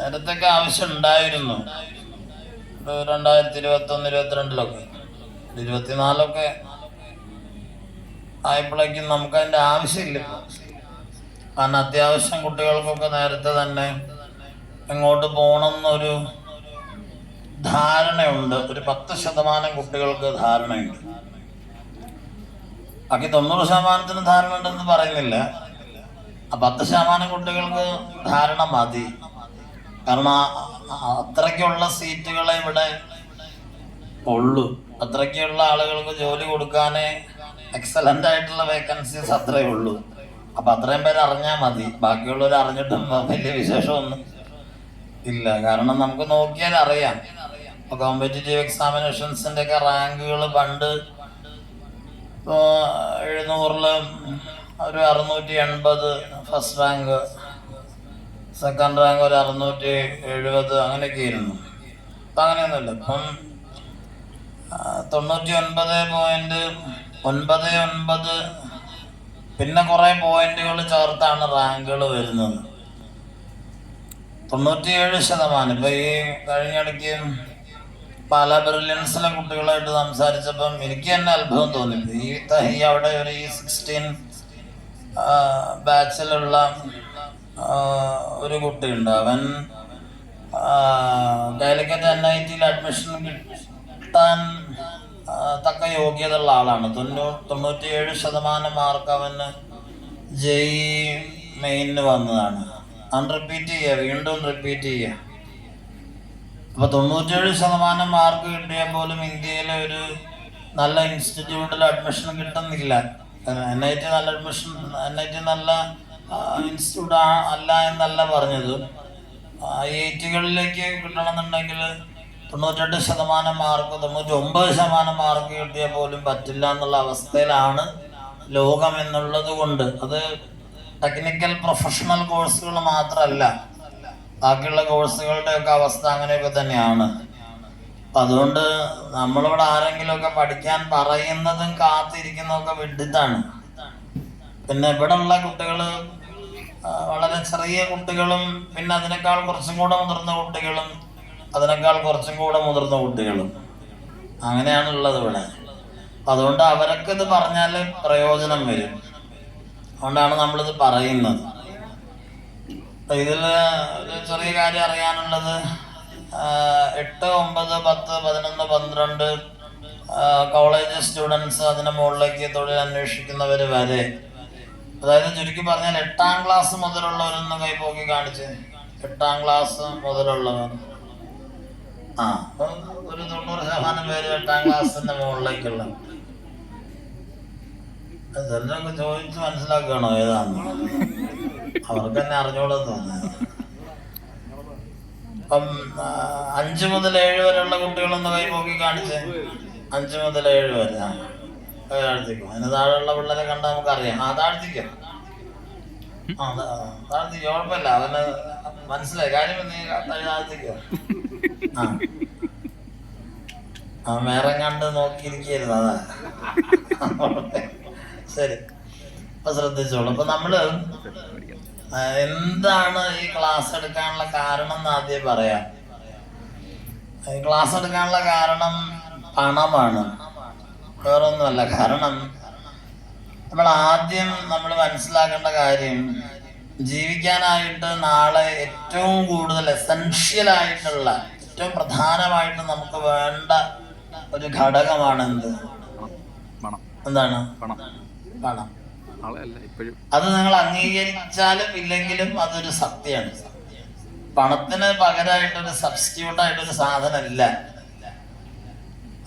നേരത്തൊക്കെ ആവശ്യം ഉണ്ടായിരുന്നു. 2021, 22 24 ആയപ്പോഴേക്കും നമുക്ക് അതിൻ്റെ ആവശ്യമില്ല. കാരണം അത്യാവശ്യം കുട്ടികൾക്കൊക്കെ നേരത്തെ തന്നെ എങ്ങോട്ട് പോകണമെന്നൊരു ധാരണയുണ്ട്. ഒരു 10% കുട്ടികൾക്ക് ധാരണയുണ്ട്. ബാക്കി 90% ധാരണ ഉണ്ടെന്ന് പറയുന്നില്ല. ആ 10% കുട്ടികൾക്ക് ധാരണ മതി. കാരണം അത്രയ്ക്കുള്ള സീറ്റുകളെ ഇവിടെ ഉള്ളൂ. അത്രയ്ക്കുള്ള ആളുകൾക്ക് ജോലി കൊടുക്കാനേ എക്സലന്റ് ആയിട്ടുള്ള വേക്കൻസീസ് അത്രയേ ഉള്ളൂ. അപ്പൊ അത്രയും പേര് അറിഞ്ഞാൽ മതി. ബാക്കിയുള്ളവർ അറിഞ്ഞിട്ടും വലിയ വിശേഷമൊന്നും ഇല്ല. കാരണം നമുക്ക് നോക്കിയാൽ അറിയാം. ഇപ്പൊ കോമ്പറ്റേറ്റീവ് എക്സാമിനേഷൻസിന്റെ ഒക്കെ റാങ്കുകൾ പണ്ട് 700-ല് ഒരു 680 ഫസ്റ്റ് റാങ്ക്, സെക്കൻഡ് റാങ്ക് ഒരു 670 അങ്ങനെയൊക്കെ ആയിരുന്നു. ഇപ്പം അങ്ങനെയൊന്നുമില്ല. ഇപ്പം 99.99 പിന്നെ കുറെ പോയിന്റുകൾ ചേർത്താണ് റാങ്കുകൾ വരുന്നത്. 97%. ഇപ്പൊ ഈ കഴിഞ്ഞിടയ്ക്ക് പല ബ്രില്യൻസിലെ കുട്ടികളായിട്ട് സംസാരിച്ചപ്പം എനിക്ക് തന്നെ അത്ഭുതം തോന്നി. ഈ അവിടെ ഒരു 16 ബാച്ചിലുള്ള ഒരു കുട്ടിയുണ്ട്. അവൻ കാലിക്കറ്റ് NIT അഡ്മിഷൻ കിട്ടാൻ തക്ക യോഗ്യത ഉള്ള ആളാണ്. 97% മാർക്ക് അവന് JEE മെയിനിന് വന്നതാണ്. വീണ്ടും റിപ്പീറ്റ് ചെയ്യുക. അപ്പൊ 97% മാർക്ക് കിട്ടിയാൽ പോലും ഇന്ത്യയിലെ ഒരു നല്ല ഇൻസ്റ്റിറ്റ്യൂട്ടിൽ അഡ്മിഷൻ കിട്ടുന്നില്ല. NIT നല്ല ഇൻസ്റ്റിറ്റ്യൂട്ട് അല്ല എന്നല്ല പറഞ്ഞത്. IIT-കളിലേക്ക് കിട്ടണമെന്നുണ്ടെങ്കിൽ 98% മാർക്ക്, 99% മാർക്ക് കിട്ടിയാൽ പോലും പറ്റില്ല എന്നുള്ള അവസ്ഥയിലാണ് ലോകം എന്നുള്ളത് കൊണ്ട്. അത് ടെക്നിക്കൽ പ്രൊഫഷണൽ കോഴ്സുകൾ മാത്രമല്ല, ബാക്കിയുള്ള കോഴ്സുകളുടെയൊക്കെ അവസ്ഥ അങ്ങനെയൊക്കെ തന്നെയാണ്. അപ്പം അതുകൊണ്ട് നമ്മളിവിടെ ആരെങ്കിലുമൊക്കെ പഠിക്കാൻ പറയുന്നതും കാത്തിരിക്കുന്നതൊക്കെ വിഡിത്താണ്. പിന്നെ ഇവിടെ ഉള്ള കുട്ടികൾ വളരെ ചെറിയ കുട്ടികളും പിന്നെ അതിനേക്കാൾ കുറച്ചും കൂടെ മുതിർന്ന കുട്ടികളും അതിനേക്കാൾ കുറച്ചും കൂടെ മുതിർന്ന കുട്ടികളും അങ്ങനെയാണുള്ളത് ഇവിടെ. അതുകൊണ്ട് അവരൊക്കെ ഇത് പറഞ്ഞാൽ പ്രയോജനം വരും. അതുകൊണ്ടാണ് നമ്മളിത് പറയുന്നത്. ഇതിൽ ഒരു ചെറിയ കാര്യം അറിയാനുള്ളത്, 8, 9, 10, 11, 12 കോളേജ് സ്റ്റുഡൻസ്, അതിന് മുകളിലേക്ക് തൊഴിൽ അന്വേഷിക്കുന്നവർ വരെ, അതായത് ചുരുക്കി പറഞ്ഞാൽ 8ാം ക്ലാസ് മുതലുള്ളവരൊന്ന് കൈപോക്കി കാണിച്ച്. 8ാം ക്ലാസ് മുതലുള്ളവർ ഒരു 90% പേര് 8ാം ക്ലാസിന്റെ മുകളിലേക്കുള്ള. ചിലരൊക്കെ ചോദിച്ച് മനസ്സിലാക്കണോ ഏതാന്ന്? അവർക്ക് തന്നെ അറിഞ്ഞോളൂ തോന്നുന്നത്. അപ്പം 5 മുതൽ 7 വരെയുള്ള കുട്ടികളൊന്ന് കൈപോക്കി കാണിച്ച്. 5 മുതൽ 7 വരെ താഴ്ത്തിക്കും. അതിന് താഴെയുള്ള പിള്ളേരെ കണ്ടാൽ നമുക്കറിയാം. താഴ്ത്തിക്കും. താഴ്ത്തിക്കും, കുഴപ്പമില്ല. അവന് മനസ്സിലായി കാര്യം. നീ താഴ്ത്തിക്കോ. വേറെ കണ്ട് നോക്കിയിരിക്കരുത്. അതാ ശരി. അപ്പൊ ശ്രദ്ധിച്ചോളൂ. അപ്പൊ നമ്മള് എന്താണ് ഈ ക്ലാസ് എടുക്കാനുള്ള കാരണം എന്ന് ആദ്യം പറയാം. ഈ ക്ലാസ് എടുക്കാനുള്ള കാരണം പണമാണ്, വേറൊന്നുമല്ല. കാരണം നമ്മൾ മനസ്സിലാക്കേണ്ട കാര്യം, ജീവിക്കാനായിട്ട് നാളെ ഏറ്റവും കൂടുതൽ എസെൻഷ്യൽ ആയിട്ടുള്ള, ഏറ്റവും പ്രധാനമായിട്ട് നമുക്ക് വേണ്ട ഒരു ഘടകമാണ് എന്താണ്? പണം. അത് നിങ്ങൾ അംഗീകരിച്ചാലും ഇല്ലെങ്കിലും അതൊരു സത്യമാണ്. പണത്തിന് പകരമായിട്ടൊരു സബ്സ്റ്റിറ്റ്യൂട്ടായിട്ടൊരു സാധനമില്ല.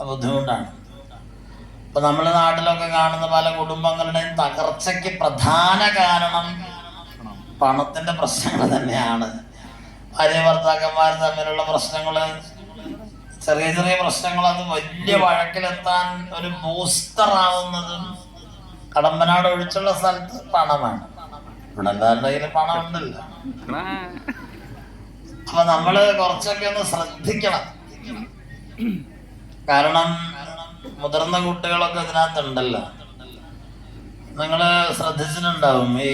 ബുദ്ധിമുട്ടാണ്. ഇപ്പൊ നമ്മുടെ നാട്ടിലൊക്കെ കാണുന്ന പല കുടുംബങ്ങളുടെയും തകർച്ചയ്ക്ക് പ്രധാന കാരണം പണത്തിന്റെ പ്രശ്നങ്ങൾ തന്നെയാണ്. ഭാര്യ ഭർത്താക്കന്മാർ തമ്മിലുള്ള പ്രശ്നങ്ങള്, ചെറിയ ചെറിയ പ്രശ്നങ്ങൾ, അത് വലിയ വഴക്കിലെത്താൻ ഒരു ബൂസ്റ്റർ ആവുന്നതും കടമ്പനാട് ഒഴിച്ചുള്ള സ്ഥലത്ത് പണമാണ്. ഇവിടെ എല്ലാവരുടെ കയ്യിൽ പണം ഉണ്ടല്ലോ. അപ്പൊ നമ്മള് കുറച്ചൊക്കെ ഒന്ന് ശ്രദ്ധിക്കണം. കാരണം മുതിർന്ന കുട്ടികളൊക്കെ ഇതിനകത്തുണ്ടല്ലോ. നിങ്ങള് ശ്രദ്ധിച്ചിട്ടുണ്ടാവും, ഈ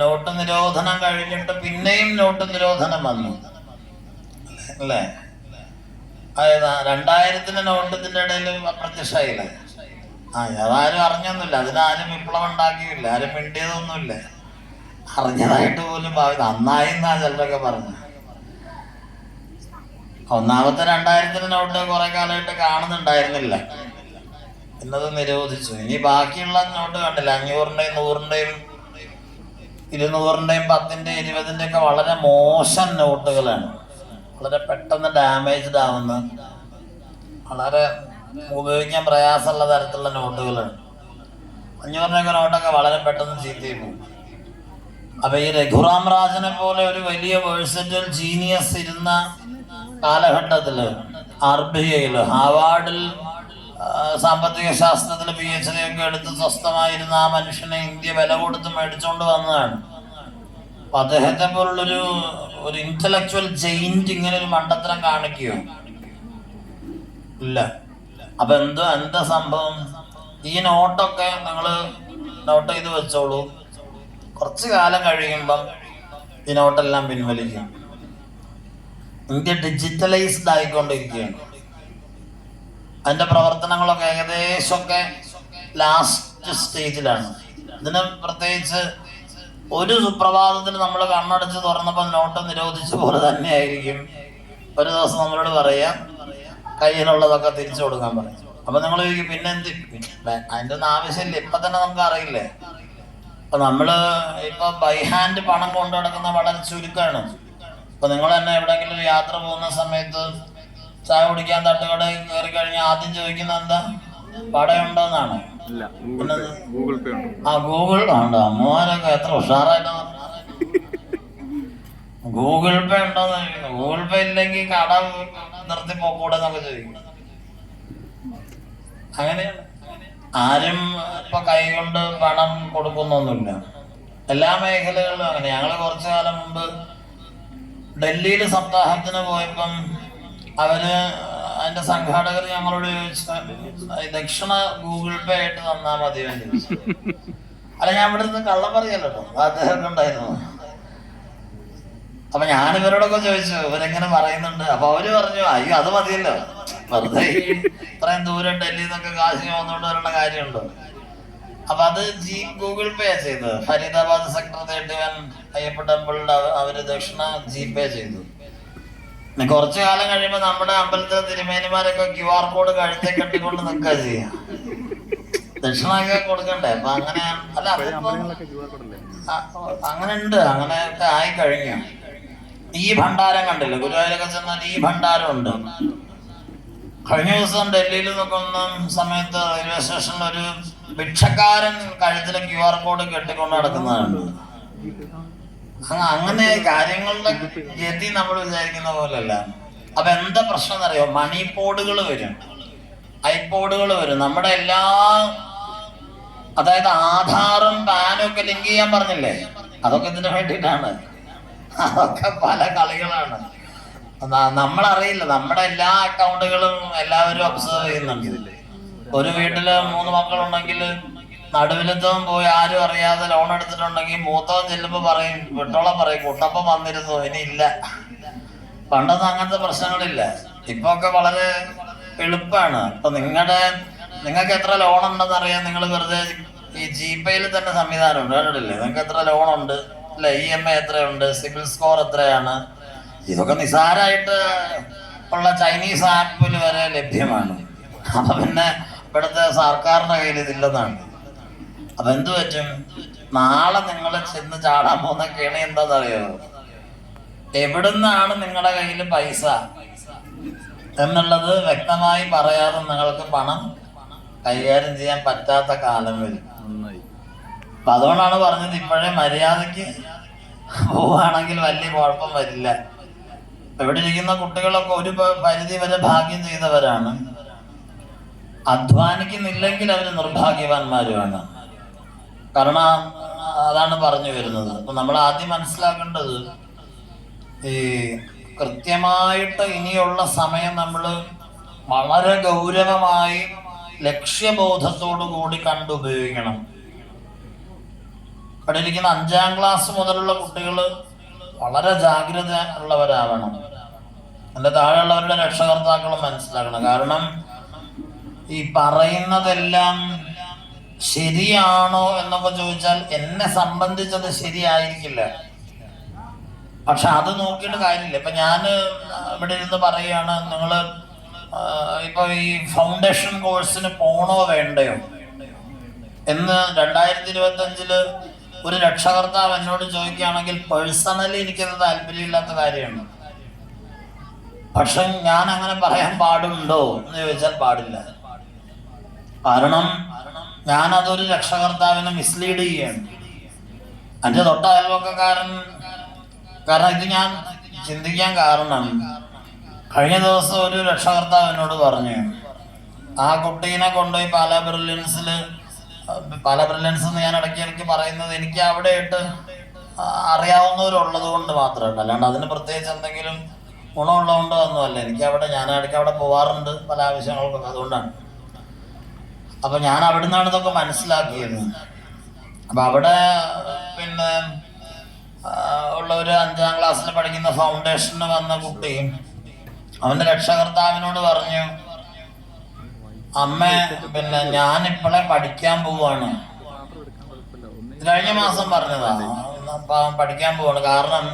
നോട്ട് നിരോധനം കഴിഞ്ഞിട്ട് പിന്നെയും നോട്ട് നിരോധനം വന്നു. അല്ലേ? അതായത് 2000 നോട്ടത്തിന്റെ ഇടയിൽ അപ്രത്യക്ഷമായില്ലേ? അതാരും അറിഞ്ഞൊന്നുമില്ല, അതിനാരും വിപ്ലവം ഉണ്ടാക്കിയില്ല, ആരും മിണ്ടിയതൊന്നുമില്ല, അറിഞ്ഞതായിട്ട് പോലും നന്നായി എന്നാ ചിലരൊക്കെ പറഞ്ഞു. ഒന്നാമത്തെ 2000 നോട്ട് കുറെ കാലമായിട്ട് കാണുന്നുണ്ടായിരുന്നില്ല, എന്നത് നിരോധിച്ചു. ഇനി ബാക്കിയുള്ള നോട്ട് കണ്ടില്ല, 500-ന്റെയും 100-ന്റെയും 200-ന്റെയും 10-ന്റെയും 20-ന്റെ ഒക്കെ വളരെ മോശം നോട്ടുകളാണ്. വളരെ പെട്ടെന്ന് ഡാമേജ്ഡ് ആവുന്ന, വളരെ ഉപയോഗിക്കാൻ പ്രയാസമുള്ള തരത്തിലുള്ള നോട്ടുകളാണ്. 500-ന്റെയൊക്കെ നോട്ടൊക്കെ വളരെ പെട്ടെന്ന് ചീത്തയായി പോകും. അപ്പൊ ഈ രഘുറാം രാജനെ പോലെ ഒരു വലിയ വേഴ്സറ്റൽ ജീനിയസ് ഇരുന്ന കാലഘട്ടത്തില് RBIയിൽ ഹാർവാർഡിൽ സാമ്പത്തിക ശാസ്ത്രത്തിൽ PhD ഒക്കെ എടുത്ത് സ്വസ്ഥമായിരുന്ന ആ മനുഷ്യനെ ഇന്ത്യ വില കൊടുത്ത് മേടിച്ചുകൊണ്ട് വന്നതാണ്. അപ്പൊ അദ്ദേഹത്തെ പോലുള്ളൊരു ഇന്റലക്ച്വൽ ജെയിന്റ് ഇങ്ങനെ ഒരു മണ്ടത്തരം കാണിക്കുകയോ ഇല്ല. അപ്പൊ എന്താ സംഭവം? ഈ നോട്ടൊക്കെ നിങ്ങൾ നോട്ട് ചെയ്ത് വെച്ചോളൂ, കുറച്ചു കാലം കഴിയുമ്പം ഈ നോട്ടെല്ലാം പിൻവലിക്കും. ഇന്ത്യ ഡിജിറ്റലൈസ്ഡ് ആയിക്കൊണ്ടിരിക്കുകയാണ്. അതിന്റെ പ്രവർത്തനങ്ങളൊക്കെ ഏകദേശമൊക്കെ ലാസ്റ്റ് സ്റ്റേജിലാണ്. ഇതിന് പ്രത്യേകിച്ച് ഒരു സുപ്രഭാതത്തിൽ നമ്മൾ കണ്ണടച്ച് തുറന്നപ്പോൾ നോട്ട് നിരോധിച്ച പോലെ തന്നെ ആയിരിക്കും ഒരു ദിവസം നമ്മളോട് പറയാം കയ്യിലുള്ളതൊക്കെ തിരിച്ചു കൊടുക്കാൻ പറയും. അപ്പൊ നിങ്ങൾ പിന്നെ അതിന്റെ ഒന്നും ആവശ്യമില്ല, ഇപ്പൊ തന്നെ നമുക്ക് അറിയില്ലേ. അപ്പൊ നമ്മള് ഇപ്പൊ ബൈ ഹാൻഡ് പണം കൊണ്ടു നടക്കുന്ന വളരെ ചുരുക്കമാണ്. ഇപ്പൊ നിങ്ങൾ തന്നെ എവിടെയെങ്കിലും യാത്ര പോകുന്ന സമയത്ത് ചായ കുടിക്കാൻ തട്ടുകടയിൽ കയറി കഴിഞ്ഞാൽ ആദ്യം ചോദിക്കുന്നത് എന്താ? പടയുണ്ടോന്നാണ്. ഗൂഗിൾ ഉണ്ടോ? അമ്മമാരൊക്കെ എത്ര ഉഷാറായിട്ടാ ഗൂഗിൾ പേ ഉണ്ടോന്ന് ചോദിക്കുന്നു. ഗൂഗിൾ പേ ഇല്ലെങ്കിൽ കട നിർത്തി പോക്കൂടെ എന്നൊക്കെ ചോദിക്കും. അങ്ങനെയാണ്. ആരും ഇപ്പൊ കൈകൊണ്ട് പണം കൊടുക്കുന്നൊന്നുമില്ല. എല്ലാ മേഖലകളിലും അങ്ങനെ. ഞങ്ങള് കുറച്ചു കാലം മുമ്പ് ഡൽഹിയിൽ സപ്താഹത്തിന് പോയപ്പം അതിന്റെ സംഘാടകർ ഞങ്ങളോട് ചോദിച്ചു, ദക്ഷിണ ഗൂഗിൾ പേ ആയിട്ട് തന്നാ മതി വേണ്ടി. അല്ല, ഞാൻ ഇവിടെ നിന്ന് കള്ളം പറയല്ലോ, അദ്ദേഹം ഉണ്ടായിരുന്നു. അപ്പൊ ഞാൻ ഇവരോടൊക്കെ ചോദിച്ചു, ഇവരെങ്ങനെ പറയുന്നുണ്ട്. അപ്പൊ അവര് പറഞ്ഞു, അയ്യോ അത് മതിയല്ലോ, വെറുതെ ഇത്രയും ദൂരം ഡൽഹിയിൽ നിന്നൊക്കെ കാശ് വന്നുകൊണ്ട് വരേണ്ട കാര്യമുണ്ടോ. അപ്പൊ അത് ഗൂഗിൾ പേ ചെയ്തത്. ഫരീദാബാദ് സെക്ടർ 31 അയ്യപ്പ ടെമ്പിളിന്റെ അവര് ദക്ഷിണ GPay ചെയ്തു. കുറച്ചു കാലം കഴിയുമ്പോ നമ്മുടെ അമ്പലത്തിലെ തിരുമേനിമാരൊക്കെ QR കോഡ് കഴുത്തെ കെട്ടിക്കൊണ്ട് നിൽക്കുക ചെയ്യാം, ദക്ഷിണയൊക്കെ കൊടുക്കണ്ടേ. അപ്പൊ അങ്ങനെ അല്ല, അങ്ങനെ ഉണ്ട്, അങ്ങനെയൊക്കെ ആയി കഴിഞ്ഞു. ഈ ഭണ്ഡാരം കണ്ടില്ല, ഗുരുവായൂരൊക്കെ ചെന്നാൽ ഈ ഭണ്ഡാരം ഉണ്ട്. കഴിഞ്ഞ ദിവസം ഡൽഹിയിൽ നിൽക്കുന്ന സമയത്ത് റെയിൽവേ സ്റ്റേഷനിൽ ഒരു ഭിക്ഷക്കാരൻ കഴുത്തിലെ QR കോഡ് കെട്ടിക്കൊണ്ട് നടക്കുന്നതാണ്. അങ്ങനെ കാര്യങ്ങളുടെ ഗതി നമ്മൾ വിചാരിക്കുന്ന പോലെയല്ല. അപ്പൊ എന്താ പ്രശ്നം എന്നറിയോ? മണി പോഡുകൾ വരും, ഐപോഡുകൾ വരും. നമ്മുടെ എല്ലാ, അതായത് ആധാറും പാനും ഒക്കെ ലിങ്ക് ചെയ്യാൻ പറഞ്ഞില്ലേ, അതൊക്കെ ഇതിന് വേണ്ടിയിട്ടാണ്. അതൊക്കെ പല കളികളാണ്. നമ്മളറിയില്ല, നമ്മുടെ എല്ലാ അക്കൗണ്ടുകളും എല്ലാവരും ഒബ്സർവ് ചെയ്യുന്നുണ്ട്. ഒരു വീട്ടില് 3 മക്കളുണ്ടെങ്കിൽ നടുവിലത്തവൻ പോയി ആരും അറിയാതെ ലോൺ എടുത്തിട്ടുണ്ടെങ്കിൽ മൂത്തവൻ ചെല്ലുമ്പോ പറയും, വിട്ടോളം പറയും, കുട്ടപ്പം വന്നിരുന്നു, ഇനി ഇല്ല. പണ്ടൊന്നും അങ്ങനത്തെ പ്രശ്നങ്ങളില്ല. ഇപ്പൊ ഒക്കെ വളരെ എളുപ്പമാണ്. ഇപ്പൊ നിങ്ങൾക്ക് എത്ര ലോൺ ഉണ്ടെന്ന് അറിയാൻ നിങ്ങൾ വെറുതെ ഈ GPayയിൽ തന്നെ സംവിധാനമുണ്ട്, കണ്ടിട്ടില്ലേ? നിങ്ങൾക്ക് എത്ര ലോൺ ഉണ്ട് അല്ലെ, EMI എത്രയുണ്ട്, സിബിൽ സ്കോർ എത്രയാണ്, ഇതൊക്കെ നിസാരമായിട്ട് ഉള്ള ചൈനീസ് ആപ്പിൽ വരെ ലഭ്യമാണ്. അപ്പൊ പിന്നെ ഇവിടുത്തെ സർക്കാരിന്റെ കയ്യിൽ ഇതില്ലെന്നാണ്. അപ്പൊ എന്തു പറ്റും? നാളെ നിങ്ങൾ ചെന്ന് ചാടാൻ പോകുന്ന കെണി എന്താണെന്നറിയോ? എവിടുന്നാണ് നിങ്ങളുടെ കയ്യിൽ പൈസ എന്നുള്ളത് വ്യക്തമായി പറയാതെ നിങ്ങൾക്ക് പണം കൈകാര്യം ചെയ്യാൻ പറ്റാത്ത കാലം വരും. അപ്പൊ അതുകൊണ്ടാണ് പറഞ്ഞത്, ഇപ്പോഴേ മര്യാദക്ക് പോവുകയാണെങ്കിൽ വലിയ കുഴപ്പം വരില്ല. ഇവിടെ ഇരിക്കുന്ന കുട്ടികളൊക്കെ ഒരു പരിധി വരെ ഭാഗ്യം ചെയ്തവരാണ്. അധ്വാനിക്കുന്നില്ലെങ്കിൽ അവർ നിർഭാഗ്യവാന്മാരുമാണ്. കാരണം അതാണ് പറഞ്ഞു വരുന്നത്. അപ്പൊ നമ്മൾ ആദ്യം മനസ്സിലാക്കേണ്ടത്, ഈ കൃത്യമായിട്ട് ഇനിയുള്ള സമയം നമ്മൾ വളരെ ഗൗരവമായി ലക്ഷ്യബോധത്തോടു കൂടി കണ്ടുപയോഗിക്കണം. ഇവിടെ ഇരിക്കുന്ന 5ാം ക്ലാസ് മുതലുള്ള കുട്ടികൾ വളരെ ജാഗ്രത ഉള്ളവരാവണം. എൻ്റെ താഴെയുള്ളവരുടെ രക്ഷകർത്താക്കളും മനസ്സിലാക്കണം. കാരണം ഈ പറയുന്നതെല്ലാം ശരിയാണോ എന്നൊക്കെ ചോദിച്ചാൽ എന്നെ സംബന്ധിച്ചത് ശരിയായിരിക്കില്ല. പക്ഷെ അത് നോക്കിയിട്ട് കാര്യമില്ല. ഇപ്പൊ ഞാൻ ഇവിടെ ഇരുന്ന് പറയുകയാണ്, നിങ്ങൾ ഇപ്പൊ ഈ ഫൗണ്ടേഷൻ കോഴ്സിന് പോണോ വേണ്ടയോ എന്ന് 2025 ഒരു രക്ഷകർത്താവ് എന്നോട് ചോദിക്കുകയാണെങ്കിൽ പേഴ്സണലി എനിക്കത് താല്പര്യമില്ലാത്ത കാര്യമാണ്. പക്ഷെ ഞാൻ അങ്ങനെ പറയാൻ പാടുണ്ടോ എന്ന് ചോദിച്ചാൽ പാടില്ല. കാരണം ഞാനതൊരു രക്ഷകർത്താവിനെ മിസ്ലീഡ് ചെയ്യുകയാണ്. എൻ്റെ തൊട്ട അയൽവക്കക്കാരൻ, കാരണം ഇത് ഞാൻ ചിന്തിക്കാൻ കാരണം, കഴിഞ്ഞ ദിവസം ഒരു രക്ഷകർത്താവ് എന്നോട് പറഞ്ഞു, ആ കുട്ടീനെ കൊണ്ടുപോയി പാലാ ബ്രില്യൻസ് എന്ന് ഞാൻ ഇടയ്ക്ക് പറയുന്നത് എനിക്ക് അവിടെ ആയിട്ട് അറിയാവുന്നവരുള്ളത് കൊണ്ട് മാത്രമല്ല, അല്ലാണ്ട് അതിന് പ്രത്യേകിച്ച് എന്തെങ്കിലും ഗുണമുള്ളതുകൊണ്ടോ ഒന്നുമല്ല. ഞാൻ ഇടയ്ക്ക് അവിടെ പോവാറുണ്ട് പല ആവശ്യങ്ങൾക്കൊക്കെ, അതുകൊണ്ടാണ്. അപ്പൊ ഞാൻ അവിടെ നിന്നാണ് ഇതൊക്കെ മനസ്സിലാക്കിയത്. അപ്പൊ അവിടെ പിന്നെ ഉള്ള ഒരു 5ാം ക്ലാസ്സിൽ പഠിക്കുന്ന ഫൗണ്ടേഷന് വന്ന കുട്ടി അവന്റെ രക്ഷകർത്താവിനോട് പറഞ്ഞു, അമ്മ പിന്നെ ഞാനിപ്പോഴേ പഠിക്കാൻ പോവാണ്. കഴിഞ്ഞ മാസം പറഞ്ഞതാണ്, പഠിക്കാൻ പോവാണ്. കാരണം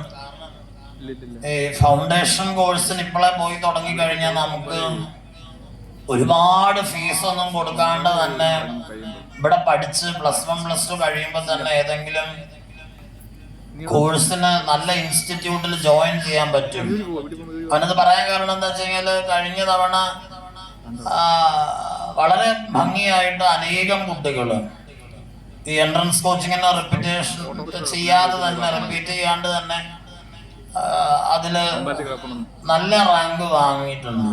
ഈ ഫൗണ്ടേഷൻ കോഴ്സിന് ഇപ്പോഴേ പോയി തുടങ്ങി കഴിഞ്ഞാൽ നമുക്ക് ഒരുപാട് ഫീസൊന്നും കൊടുക്കാണ്ട് തന്നെ ഇവിടെ പഠിച്ച് +1 +2 കഴിയുമ്പോൾ തന്നെ ഏതെങ്കിലും കോഴ്സിന് നല്ല ഇൻസ്റ്റിറ്റ്യൂട്ടിൽ ജോയിൻ ചെയ്യാൻ പറ്റും. അവനത് പറയാൻ കാരണം എന്താ വെച്ച് കഴിഞ്ഞാൽ കഴിഞ്ഞ തവണ വളരെ ഭംഗിയായിട്ട് അനേകം കുട്ടികൾ ഈ എൻട്രൻസ് കോച്ചിങ്ങിന് റിപ്പീറ്റ് ചെയ്യാണ്ട് തന്നെ അതില് നല്ല റാങ്ക് വാങ്ങിയിട്ടുണ്ട്.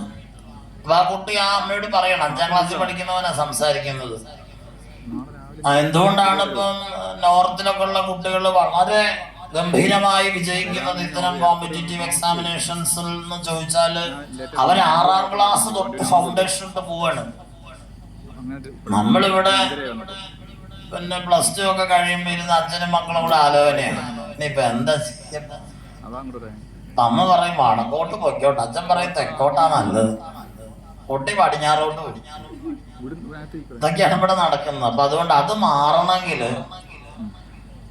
അപ്പൊ ആ കുട്ടി ആ അമ്മയോട് പറയണം, 5ാം ക്ലാസ്സിൽ പഠിക്കുന്നവനാ സംസാരിക്കുന്നത്. എന്തുകൊണ്ടാണ് ഇപ്പം നോർത്തിലൊക്കെ ഉള്ള കുട്ടികൾ വളരെ ഗംഭീരമായി വിജയിക്കുന്നത് ഇത്തരം കോമ്പറ്റീറ്റീവ് എക്സാമിനേഷൻസിൽ എന്ന് ചോദിച്ചാല് അവർ 6ാം ക്ലാസ് തൊട്ട് ഫൗണ്ടേഷനിട്ട് പോവാണ്. നമ്മളിവിടെ പിന്നെ +2 ഒക്കെ കഴിയുമ്പോ ഇരുന്ന് അച്ഛനും മക്കളും കൂടെ ആലോചനയാണ്, ഇനിയിപ്പൊ എന്താ ചെയ്യണ്ട. അമ്മ പറയും വടക്കോട്ട് പൊയ്ക്കോട്ടെ, അച്ഛൻ പറയും തെക്കോട്ടാ നല്ലത്, കുട്ടി പടിഞ്ഞാറോട്ട് പോയി. ഇതൊക്കെയാണ് ഇവിടെ നടക്കുന്നത്. അപ്പൊ അതുകൊണ്ട് അത് മാറണമെങ്കിൽ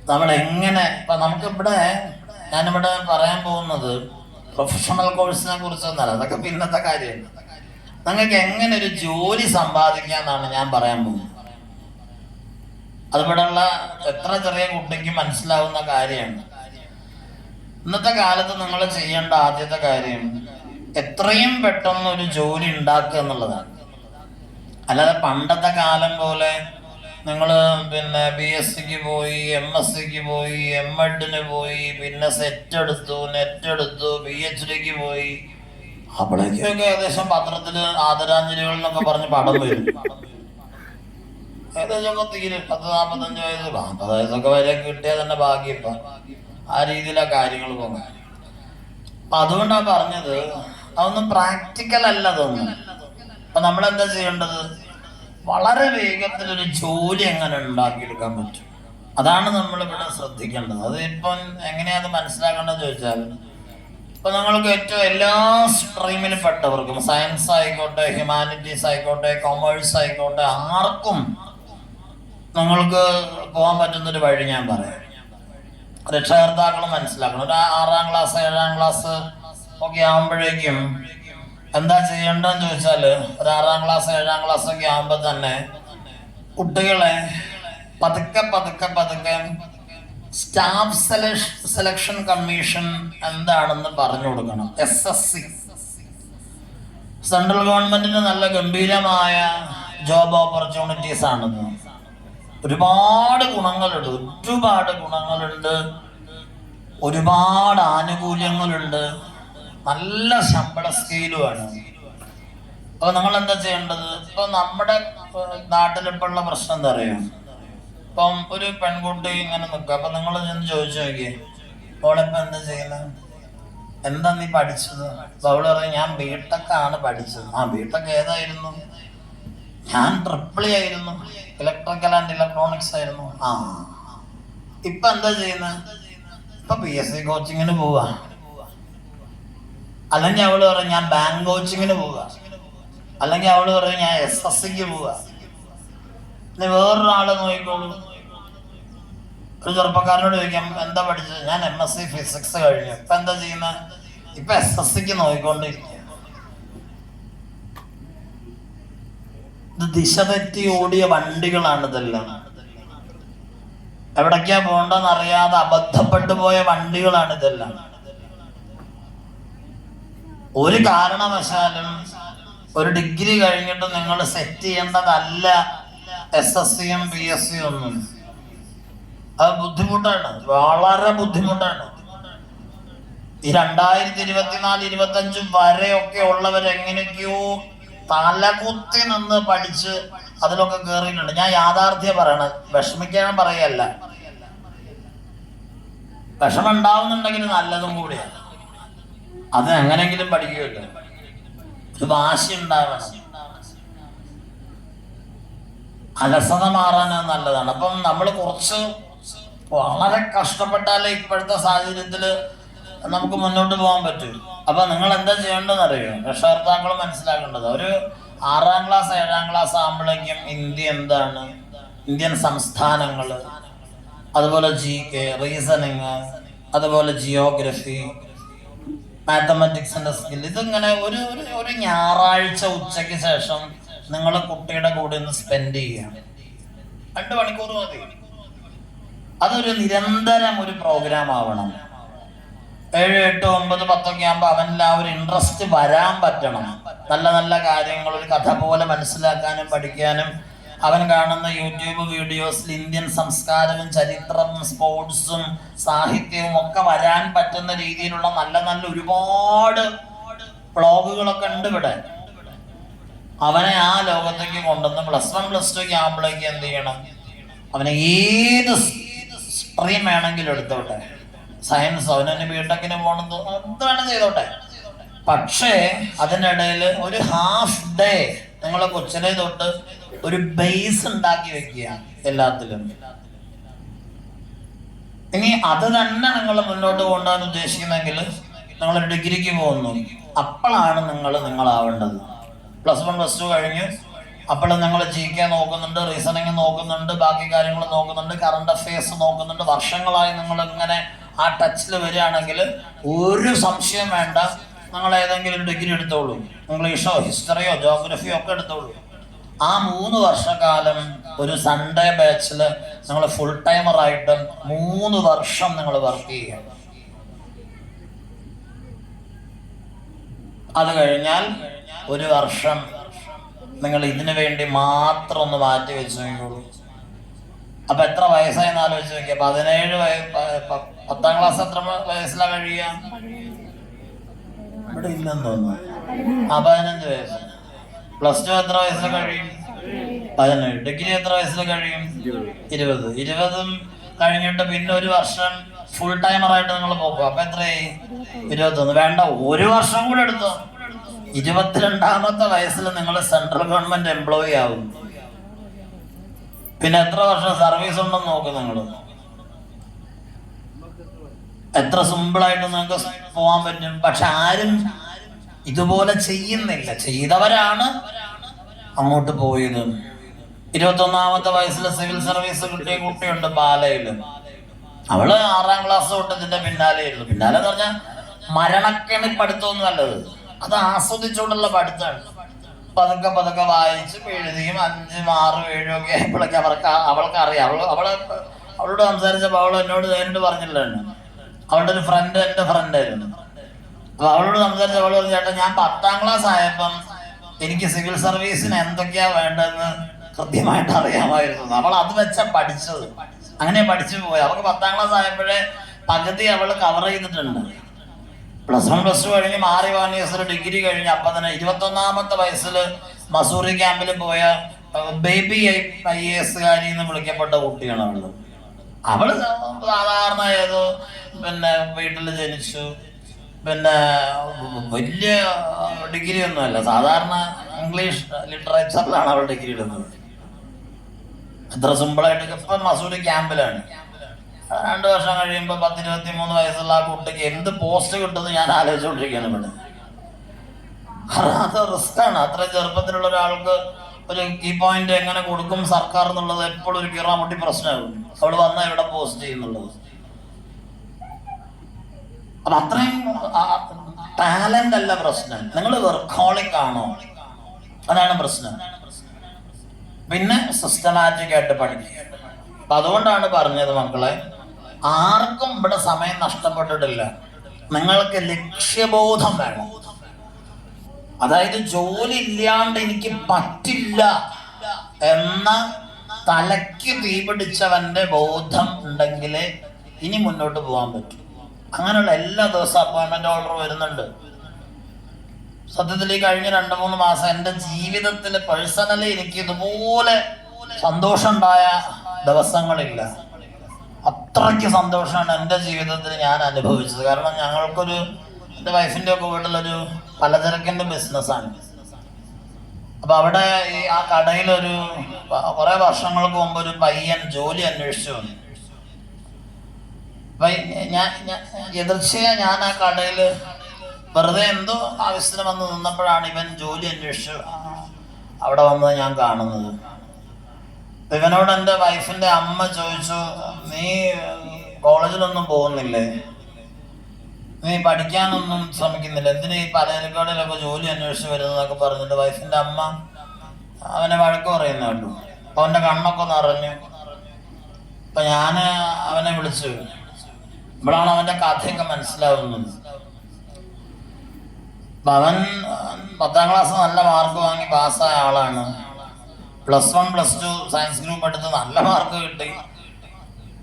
നമ്മൾ എങ്ങനെ, ഇപ്പൊ നമുക്കിവിടെ ഞാനിവിടെ പറയാൻ പോകുന്നത് പ്രൊഫഷണൽ കോഴ്സിനെ കുറിച്ചൊന്നല്ല, അതൊക്കെ പിന്നത്തെ കാര്യമാണ്. നിങ്ങൾക്ക് എങ്ങനെ ഒരു ജോലി സമ്പാദിക്കാന്നാണ് ഞാൻ പറയാൻ പോകുന്നത്. അതിവിടെയുള്ള എത്ര ചെറിയ കുട്ടിക്ക് മനസ്സിലാവുന്ന കാര്യമാണ്. ഇന്നത്തെ കാലത്ത് നിങ്ങൾ ചെയ്യേണ്ട ആദ്യത്തെ കാര്യം എത്രയും പെട്ടെന്ന് ഒരു ജോലി ഉണ്ടാക്കുക എന്നുള്ളതാണ്. അല്ലാതെ പണ്ടത്തെ കാലം പോലെ നിങ്ങൾ പിന്നെ BSc പോയി, MSc പോയി, M.Ed പോയി, പിന്നെ നെറ്റ് എടുത്തു, PhD പോയി, അപ്പോഴേക്കൊക്കെ ഏകദേശം പത്രത്തിൽ ആദരാഞ്ജലികൾ എന്നൊക്കെ പറഞ്ഞ് പടം വരും. ഏകദേശമൊക്കെ തീരെ 10-45 വയസ്സ് 40 വയസ്സൊക്കെ വരെ കിട്ടിയാൽ തന്നെ ഭാഗ്യം. ഇപ്പം ആ രീതിയിലാണ് കാര്യങ്ങൾ പോകാൻ. അപ്പൊ അതുകൊണ്ടാണ് പറഞ്ഞത് അതൊന്നും പ്രാക്ടിക്കൽ അല്ല അതൊന്നും. അപ്പൊ നമ്മളെന്താ ചെയ്യേണ്ടത്, വളരെ വേഗത്തിൽ ഒരു ജോലി എങ്ങനെ ഉണ്ടാക്കിയെടുക്കാൻ പറ്റും, അതാണ് നമ്മളിവിടെ ശ്രദ്ധിക്കേണ്ടത്. അത് ഇപ്പം എങ്ങനെയാത് മനസ്സിലാക്കേണ്ടത് ചോദിച്ചാൽ, ഇപ്പൊ നമ്മൾക്ക് ഏറ്റവും എല്ലാ സ്ട്രീമിലും പെട്ടവർക്കും, സയൻസ് ആയിക്കോട്ടെ, ഹ്യൂമാനിറ്റീസ് ആയിക്കോട്ടെ, കൊമേഴ്സ് ആയിക്കോട്ടെ, ആർക്കും നിങ്ങൾക്ക് പോകാൻ പറ്റുന്നൊരു വഴി ഞാൻ പറയാം. രക്ഷകർത്താക്കൾ മനസ്സിലാക്കണം. ഒരു 6ാം ക്ലാസ് 7ാം ക്ലാസ് ഒക്കെ ആകുമ്പോഴേക്കും എന്താ ചെയ്യേണ്ടതെന്ന് ചോദിച്ചാല്, ഒരു 6ാം ക്ലാസ് 7ാം ക്ലാസ് ഒക്കെ ആകുമ്പോൾ തന്നെ കുട്ടികളെ പതുക്കെ സ്റ്റാഫ് സെലക്ഷൻ കമ്മീഷൻ എന്താണെന്ന് പറഞ്ഞു കൊടുക്കണം. SSC സെൻട്രൽ ഗവൺമെന്റിന് നല്ല ഗംഭീരമായ ജോബ് ഓപ്പർച്യൂണിറ്റീസ് ആണത്. ഒരുപാട് ഗുണങ്ങളുണ്ട്, ഒരുപാട് ആനുകൂല്യങ്ങളുണ്ട്, നല്ല ശമ്പള സ്കെയിലുമാണ്. അപ്പൊ നിങ്ങൾ എന്താ ചെയ്യേണ്ടത്, ഇപ്പൊ നമ്മുടെ നാട്ടിലിപ്പോഴുള്ള പ്രശ്നം എന്താ അറിയാം, ഇപ്പം ഒരു പെൺകുട്ടി ഇങ്ങനെ നിൽക്കുക. അപ്പൊ നിങ്ങൾ ചെന്ന് ചോദിച്ചു നോക്കിയേ, അവളിപ്പോ എന്താ ചെയ്യുന്നത്, എന്താ നീ പഠിച്ചത്? അപ്പൊ അവള് പറയും, ഞാൻ B.Tech ആണ് പഠിച്ചത്. B.Tech ഏതായിരുന്നു? ഞാൻ EEE ആയിരുന്നു, ഇലക്ട്രിക്കൽ ആൻഡ് ഇലക്ട്രോണിക്സ് ആയിരുന്നു. ഇപ്പൊ എന്താ ചെയ്യുന്നത്? ഇപ്പൊ PSC കോച്ചിങ്ങിന് പോവാ. അല്ലെങ്കിൽ അവള് പറയും ഞാൻ ബാങ്ക് കോച്ചിങ്ങിന് പോവുക, അല്ലെങ്കിൽ അവള് പറയും ഞാൻ SSCക്ക് പോവുക. ഇനി വേറൊരാളെ നോക്കിക്കോളൂ. ഒരു ചെറുപ്പക്കാരനോട് ചോദിക്കാം എന്താ പഠിച്ചത്? ഞാൻ MSc ഫിസിക്സ് കഴിഞ്ഞു. ഇപ്പൊ എന്താ ചെയ്യുന്ന? ഇപ്പൊ SSCക്ക് നോക്കിക്കൊണ്ടിരിക്കുക. ഇത് ദിശ തെറ്റി ഓടിയ വണ്ടികളാണ് ഇതെല്ലാം. എവിടേക്കാ പോകണ്ടെന്ന് അറിയാതെ അബദ്ധപ്പെട്ടു പോയ വണ്ടികളാണ് ഇതെല്ലാം. ഒരു കാരണവശാലും ഒരു ഡിഗ്രി കഴിഞ്ഞിട്ട് നിങ്ങൾ സെറ്റ് ചെയ്യേണ്ടതല്ല SSCയും PSCയും ഒന്നും. അത് ബുദ്ധിമുട്ടാണ്, വളരെ ബുദ്ധിമുട്ടാണ്. ഈ 2024-25 വരെയൊക്കെ ഉള്ളവരെങ്ങനെയൊക്കെയോ തലകുത്തി നിന്ന് പഠിച്ച് അതിലൊക്കെ കേറിയിട്ടുണ്ട്. ഞാൻ യാഥാർത്ഥ്യം പറയണത്, വിഷമിക്കാൻ പറയല്ല. വിഷമം ഉണ്ടാവുന്നുണ്ടെങ്കിൽ നല്ലതും കൂടിയാണ്. അത് എങ്ങനെങ്കിലും പഠിക്കുകയല്ല, ഒരു വാശി ഉണ്ടാവണം, അലസത മാറാൻ നല്ലതാണ്. അപ്പം നമ്മൾ കുറച്ച് വളരെ കഷ്ടപ്പെട്ടാലേ ഇപ്പോഴത്തെ സാഹചര്യത്തില് നമുക്ക് മുന്നോട്ട് പോകാൻ പറ്റും. അപ്പൊ നിങ്ങൾ എന്താ ചെയ്യേണ്ടതെന്ന് അറിയോ? രക്ഷകർത്താക്കൾ മനസ്സിലാക്കേണ്ടത്, ഒരു 6ാം ക്ലാസ് 7ാം ക്ലാസ് ആകുമ്പോഴേക്കും ഇന്ത്യ എന്താണ്, ഇന്ത്യൻ സംസ്ഥാനങ്ങൾ, അതുപോലെ GK, റീസണിങ്, അതുപോലെ ജിയോഗ്രഫി, മാത്തമാറ്റിക്സിന്റെ സ്കിൽ, ഇതിങ്ങനെ ഒരു ഒരു ഞായറാഴ്ച ഉച്ചയ്ക്ക് ശേഷം നിങ്ങൾ കുട്ടിയുടെ കൂടെ ഒന്ന് സ്പെൻഡ് ചെയ്യുക. 2 മണിക്കൂർ മതി. അതൊരു നിരന്തരം ഒരു പ്രോഗ്രാം ആവണം. 7, 8, 9, 10 ആകുമ്പോൾ അവനിൽ ആ ഒരു ഇൻട്രസ്റ്റ് വരാൻ പറ്റണം. നല്ല നല്ല കാര്യങ്ങൾ ഒരു കഥ പോലെ മനസ്സിലാക്കാനും പഠിക്കാനും, അവൻ കാണുന്ന യൂട്യൂബ് വീഡിയോസിൽ ഇന്ത്യൻ സംസ്കാരവും ചരിത്രവും സ്പോർട്സും സാഹിത്യവും ഒക്കെ വരാൻ പറ്റുന്ന രീതിയിലുള്ള നല്ല നല്ല ഒരുപാട് വ്ളോഗുകളൊക്കെ ഉണ്ട് ഇവിടെ. അവനെ ആ ലോകത്തേക്ക് കൊണ്ടുവന്ന് +1 +2 ആകുമ്പോഴേക്ക് എന്ത് ചെയ്യണം? അവനെ ഏത് സ്ട്രീം വേണമെങ്കിലും എടുത്തോട്ടെ, സയൻസ്, അവനെ BTechന് പോകണമെന്ന് എന്ത് വേണം ചെയ്തോട്ടെ. പക്ഷേ അതിനിടയിൽ ഒരു ഹാഫ് ഡേ നിങ്ങൾ കൊച്ചിലെ തൊട്ട് ഒരു ബേസ് ഉണ്ടാക്കി വെക്കുക എല്ലാത്തിലും. ഇനി അത് തന്നെ നിങ്ങൾ മുന്നോട്ട് കൊണ്ടുപോകാൻ ഉദ്ദേശിക്കുന്നെങ്കിൽ നിങ്ങളൊരു ഡിഗ്രിക്ക് പോകുന്നു, അപ്പോഴാണ് നിങ്ങളാവേണ്ടത്. +1 +2 കഴിഞ്ഞ് അപ്പോൾ നിങ്ങൾ GK നോക്കുന്നുണ്ട്, റീസണിങ് നോക്കുന്നുണ്ട്, ബാക്കി കാര്യങ്ങൾ നോക്കുന്നുണ്ട്, കറണ്ട് അഫയേഴ്സ് നോക്കുന്നുണ്ട്. വർഷങ്ങളായി നിങ്ങൾ ഇങ്ങനെ ആ ടച്ചിൽ വരികയാണെങ്കിൽ ഒരു സംശയം വേണ്ട, നിങ്ങൾ ഏതെങ്കിലും ഒരു ഡിഗ്രി എടുത്തോളൂ. ഇംഗ്ലീഷോ ഹിസ്റ്ററിയോ ജോഗ്രഫിയോ ഒക്കെ എടുത്തോളൂ. ആ 3 വർഷക്കാലം ഒരു സൺഡേ ബാച്ചിൽ നിങ്ങൾ ഫുൾ ടൈമറായിട്ട് 3 വർഷം നിങ്ങൾ വർക്ക് ചെയ്യുക. അത് കഴിഞ്ഞാൽ 1 വർഷം നിങ്ങൾ ഇതിനു വേണ്ടി മാത്രം ഒന്ന് മാറ്റി വെച്ച് നോക്കിക്കോളൂ. അപ്പൊ എത്ര വയസ്സായെന്ന് ആലോചിച്ച് നോക്കിയ 17 10ാം ക്ലാസ് എത്ര വയസ്സിലാണ് കഴിയുക? ഇവിടെ ഇല്ലെന്ന് തോന്നുന്നു. 15 വയസ്സ്. +2 എത്ര വയസ്സിൽ കഴിയും? 17. ഡിഗ്രി എത്ര വയസ്സിൽ കഴിയും? 20. 20 കഴിഞ്ഞിട്ട് പിന്നെ 1 വർഷം ഫുൾ ടൈമറായിട്ട് നിങ്ങൾ പോകും. അപ്പൊ എത്രയായി? 21. വേണ്ട, 1 വർഷം കൂടെ എടുത്തോ. 22ാമത്തെ വയസ്സിൽ നിങ്ങൾ സെൻട്രൽ ഗവൺമെന്റ് എംപ്ലോയി ആവും. പിന്നെ എത്ര വർഷം സർവീസ് ഉണ്ടെന്ന് നോക്കും നിങ്ങൾ. എത്ര സിമ്പിളായിട്ട് നിങ്ങൾക്ക് പോകാൻ പറ്റും. പക്ഷെ ആരും ഇതുപോലെ ചെയ്യുന്നില്ല. ചെയ്തവരാണ് അങ്ങോട്ട് പോയത്. 21ാമത്തെ വയസ്സിൽ സിവിൽ സർവീസ് കിട്ടിയ കുട്ടിയുണ്ട് പാലയില്. അവള് 6ാം ക്ലാസ് തൊട്ട് ഇതിന്റെ പിന്നാലെയായിരുന്നു. പിന്നാലെ എന്ന് പറഞ്ഞാൽ മരണക്കെണി പഠിത്തമൊന്നും നല്ലത്, അത് ആസ്വദിച്ചുകൊണ്ടുള്ള പഠിത്തമാണ്. പതുക്കെ പതുക്കെ വായിച്ച് എഴുതിയും 5, 6, 7 ഒക്കെ ആയപ്പോഴൊക്കെ അവൾക്ക് അറിയാം. അവളോട് സംസാരിച്ചപ്പോൾ അവൾ എന്നോട് നേരിട്ട് പറഞ്ഞില്ല. അവളുടെ ഒരു ഫ്രണ്ട് എൻ്റെ ഫ്രണ്ടായിരുന്നു. അപ്പൊ അവളോട് സംസാരിച്ച അവൾ പറഞ്ഞു, ചേട്ടാ ഞാൻ 10ാം ക്ലാസ് ആയപ്പം എനിക്ക് സിവിൽ സർവീസിന് എന്തൊക്കെയാ വേണ്ടതെന്ന് കൃത്യമായിട്ട് അറിയാമായിരുന്നു. അവൾ അത് വെച്ചാ പഠിച്ചത്, അങ്ങനെ പഠിച്ചു പോയി. അവൾക്ക് 10ാം ക്ലാസ് ആയപ്പോഴേ പകുതി അവൾ കവർ ചെയ്തിട്ടുണ്ട്. +1 +2 കഴിഞ്ഞ് മാറി വാങ്ങിയ ഡിഗ്രി കഴിഞ്ഞ് അപ്പം തന്നെ 21ാമത്തെ വയസ്സിൽ മസൂറി ക്യാമ്പിൽ പോയ ബേബി IAS എന്ന് വിളിക്കപ്പെട്ട കുട്ടിയാണ് അവള്. അവള് സാധാരണ ഏതോ പിന്നെ വീട്ടിൽ ജനിച്ചു, പിന്നെ വലിയ ഡിഗ്രി ഒന്നുമല്ല, സാധാരണ ഇംഗ്ലീഷ് ലിറ്ററേച്ചറിലാണ് അവൾ ഡിഗ്രി ഇടുന്നത്. എത്ര സിമ്പിളായിട്ട്. ഇപ്പം മസൂറി ക്യാമ്പിലാണ്. 2 വർഷം കഴിയുമ്പോൾ 10, 23 വയസ്സുള്ള ആ കുട്ടിക്ക് എന്ത് പോസ്റ്റ് കിട്ടുമെന്ന് ഞാൻ ആലോചിച്ചുകൊണ്ടിരിക്കുകയാണ് ഇവിടെ. കാരണം അത് റിസ്ക്കാണ്. അത്ര ചെറുപ്പത്തിലുള്ള ഒരാൾക്ക് ഒരു കീ പോയിന്റ് എങ്ങനെ കൊടുക്കും സർക്കാർ എന്നുള്ളത് എപ്പോഴും ഒരു കീറാമുട്ടി പ്രശ്നമാകും. അവള് വന്നാൽ എവിടെ പോസ്റ്റ് ചെയ്യുന്നുള്ളത്. അപ്പൊ അത്രയും ടാലന്റ് അല്ല പ്രശ്നം, നിങ്ങൾ വർക്കോളിക് ആണോ, അതാണ് പ്രശ്നം. പിന്നെ സിസ്റ്റമാറ്റിക് ആയിട്ട് പഠിക്കുക. അപ്പൊ അതുകൊണ്ടാണ് പറഞ്ഞത് മക്കളെ, ആർക്കും ഇവിടെ സമയം നഷ്ടപ്പെട്ടിട്ടില്ല. നിങ്ങൾക്ക് ലക്ഷ്യബോധം വേണം. അതായത് ജോലി ഇല്ലാണ്ട് എനിക്ക് പറ്റില്ല എന്ന തലയ്ക്ക് തീപിടിച്ചവന്റെ ബോധം ഉണ്ടെങ്കിൽ ഇനി മുന്നോട്ട് പോകാൻ പറ്റും. അങ്ങനെയുള്ള എല്ലാ ദിവസവും അപ്പോയിന്റ്മെന്റ് ഓർഡർ വരുന്നുണ്ട്. സത്യത്തിൽ ഈ കഴിഞ്ഞ 2-3 മാസം എൻ്റെ ജീവിതത്തിൽ പേഴ്സണലി എനിക്ക് ഇതുപോലെ സന്തോഷം ഉണ്ടായ ദിവസങ്ങളില്ല. അത്രയ്ക്ക് സന്തോഷമാണ് എൻ്റെ ജീവിതത്തിൽ ഞാൻ അനുഭവിച്ചത്. കാരണം ഞങ്ങൾക്കൊരു, എൻ്റെ വൈഫിൻ്റെ ഒക്കെ വീട്ടിലൊരു പലചരക്കിൻ്റെ ബിസിനസ്സാണ്. അപ്പൊ അവിടെ ആ കടയിലൊരു കുറെ വർഷങ്ങൾക്ക് മുമ്പ് ഒരു പയ്യൻ ജോലി അന്വേഷിച്ചു വന്നു. അപ്പൊ ഞാൻ ഞാൻ ആ കടയിൽ വെറുതെ എന്തോ ആവശ്യത്തിന് വന്ന് നിന്നപ്പോഴാണ് ഇവൻ ജോലി അന്വേഷിച്ചു അവിടെ വന്നത് ഞാൻ കാണുന്നത്. ഇവനോട് എൻ്റെ വൈഫിന്റെ അമ്മ ചോദിച്ചു, നീ കോളേജിലൊന്നും പോകുന്നില്ലേ, നീ പഠിക്കാനൊന്നും ശ്രമിക്കുന്നില്ല, എന്തിനാ ഈ പലചരക്കടയിലൊക്കെ ജോലി അന്വേഷിച്ച് വരുന്നതൊക്കെ പറഞ്ഞിട്ട് വൈഫിന്റെ അമ്മ അവനെ വഴക്ക് പറയുന്ന കേട്ടു. അപ്പൊ അവന്റെ കണ്ണൊക്കെ നിറഞ്ഞു. അപ്പൊ ഞാന് അവനെ വിളിച്ചു. ഇവിടാണ് അവന്റെ കഥയൊക്കെ മനസ്സിലാവുന്നത്. അപ്പൊ അവൻ 10ാം ക്ലാസ് നല്ല മാർക്ക് വാങ്ങി പാസ്സായ ആളാണ്. +1 +2 സയൻസ് ഗ്രൂപ്പ് എടുത്ത് നല്ല മാർക്ക് കിട്ടി.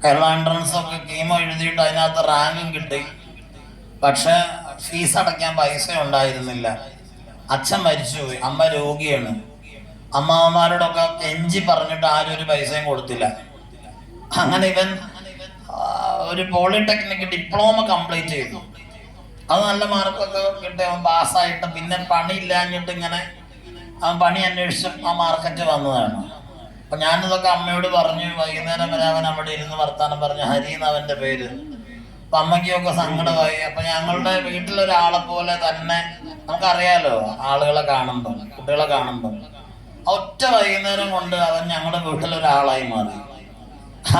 കേരള എൻട്രൻസ് ഒക്കെ കീമോ എഴുതിയിട്ട് അതിനകത്ത് റാങ്കും കിട്ടി. പക്ഷെ ഫീസ് അടയ്ക്കാൻ പൈസ ഉണ്ടായിരുന്നില്ല. അച്ഛൻ മരിച്ചുപോയി, അമ്മ രോഗിയാണ്. അമ്മാവന്മാരോടൊക്കെ കെഞ്ചി പറഞ്ഞിട്ട് ആരും ഒരു പൈസയും കൊടുത്തില്ല. അങ്ങനെ ഇവൻ ഒരു പോളിടെക്നിക് ഡിപ്ലോമ കംപ്ലീറ്റ് ചെയ്തു. അത് നല്ല മാർക്കൊക്കെ കിട്ടി അവൻ പാസ്സായിട്ട്. പിന്നെ പണി ഇല്ലാഞ്ഞിട്ട് ഇങ്ങനെ അവൻ പണി അന്വേഷിച്ച് ആ മാർക്കറ്റ് വന്നതാണ്. അപ്പൊ ഞാനിതൊക്കെ അമ്മയോട് പറഞ്ഞു. വൈകുന്നേരം വരെ അവൻ അവിടെ ഇരുന്ന് വർത്താനം പറഞ്ഞു. ഹരി എന്ന് അവന്റെ പേര്. അപ്പൊ അമ്മയ്ക്കൊക്കെ സങ്കടമായി. അപ്പൊ ഞങ്ങളുടെ വീട്ടിലൊരാളെ പോലെ തന്നെ നമുക്കറിയാലോ, ആളുകളെ കാണുമ്പോൾ, കുട്ടികളെ കാണുമ്പോൾ ഒറ്റ വൈകുന്നേരം കൊണ്ട് അവൻ ഞങ്ങളുടെ വീട്ടിലൊരാളായി മാറി.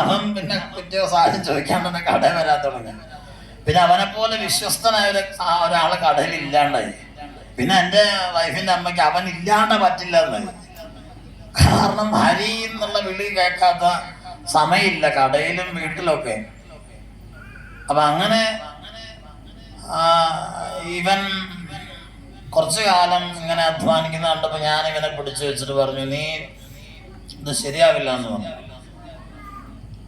അവൻ പിന്നെ പിറ്റേ സാഹചര്യം ചോദിക്കാൻ തന്നെ കടയിൽ വരാൻ തുടങ്ങി. പിന്നെ അവനെ പോലെ വിശ്വസ്തനായ ഒരാളെ കടയിൽ ഇല്ലാണ്ടായി. പിന്നെ എൻ്റെ വൈഫിന്റെ അമ്മയ്ക്ക് അവൻ ഇല്ലാണ്ട് പറ്റില്ല എന്നായി. കാരണം ഹരി എന്നുള്ള വിളി കേൾക്കാത്ത സമയമില്ല കടയിലും വീട്ടിലൊക്കെ. അപ്പൊ അങ്ങനെ ഇവൻ കുറച്ചു കാലം ഇങ്ങനെ അധ്വാനിക്കുന്ന കണ്ടപ്പോ ഞാൻ ഇവനെ പിടിച്ചു വെച്ചിട്ട് പറഞ്ഞു, നീ ഇത് ശരിയാവില്ല എന്ന് പറഞ്ഞു.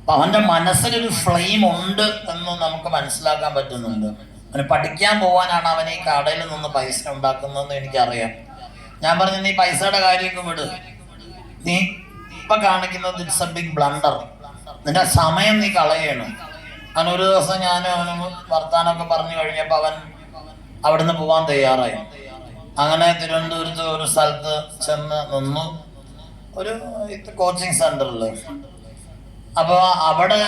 അപ്പൊ അവന്റെ മനസ്സിലൊരു ഫ്ലെയിം ഉണ്ട് എന്ന് നമുക്ക് മനസ്സിലാക്കാൻ പറ്റുന്നുണ്ട്. അവന് പഠിക്കാൻ പോകാനാണ് അവൻ ഈ കടയിൽ നിന്ന് പൈസ ഉണ്ടാക്കുന്നതെന്ന് എനിക്കറിയാം. ഞാൻ പറഞ്ഞു, നീ പൈസയുടെ കാര്യമൊക്കെ വിട്, നീ ഇപ്പൊ കാണിക്കുന്നത് ഇറ്റ്സ് എ ബിഗ് ബ്ലണ്ടർ, നിന്റെ സമയം നീ കളയാണ്. അങ്ങനെ ഒരു ദിവസം ഞാൻ അവന് വർത്താനമൊക്കെ പറഞ്ഞു കഴിഞ്ഞപ്പോൾ അവൻ അവിടുന്ന് പോകാൻ തയ്യാറായി. അങ്ങനെ തിരുവനന്തപുരത്ത് ഒരു സ്ഥലത്ത് ചെന്ന് നിന്നു, ഒരു കോച്ചിങ് സെന്ററിൽ. അപ്പോൾ അവിടെ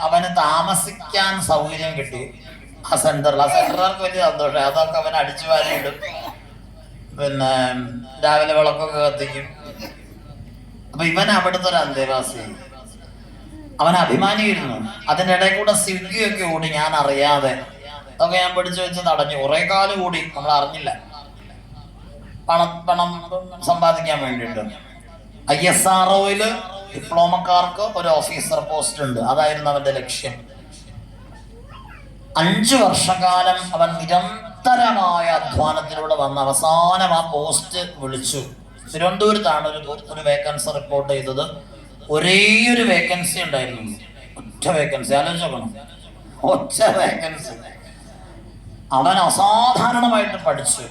അവന് താമസിക്കാൻ സൗകര്യം കിട്ടി ആ സെന്ററിൽ. ആ സെന്ററുകാർക്ക് വലിയ സന്തോഷം. അതൊക്കെ അവൻ അടിച്ചു വാരിയിടും, പിന്നെ രാവിലെ വിളക്കൊക്കെ കത്തിക്കും. അപ്പൊ ഇവൻ അവിടുത്തെ ഒരു അന്തേവാസി, അവൻ അഭിമാനിയായിരുന്നു. അതിൻ്റെ ഇടയിൽ കൂടെ സ്വിഗ്ഗിയൊക്കെ ഓടി, ഞാൻ അറിയാതെ. അതൊക്കെ ഞാൻ പിടിച്ചു വെച്ച് തടഞ്ഞു. കുറെ കാലം കൂടി, നമ്മൾ അറിഞ്ഞില്ല, പണം സമ്പാദിക്കാൻ വേണ്ടിയിട്ട്. ISROയിൽ ഡിപ്ലോമക്കാർക്ക് ഒരു ഓഫീസർ പോസ്റ്റ് ഉണ്ട്, അതായിരുന്നു അവന്റെ ലക്ഷ്യം. 5 വർഷക്കാലം അവൻ നിരന്തരമായ അധ്വാനത്തിലൂടെ വന്ന് അവസാനം ആ പോസ്റ്റ് വിളിച്ചു. തിരുവനന്തപുരത്താണ് ഒരു വേക്കൻസി റിപ്പോർട്ട് ചെയ്തത്. ഒരേ ഒരു വേക്കൻസി ഉണ്ടായിരുന്നു, ഒറ്റ വേക്കൻസി. ആലോചിച്ചോക്കണം, ഒറ്റ വേക്കൻസി. അവൻ അസാധാരണമായിട്ട് പഠിച്ചു.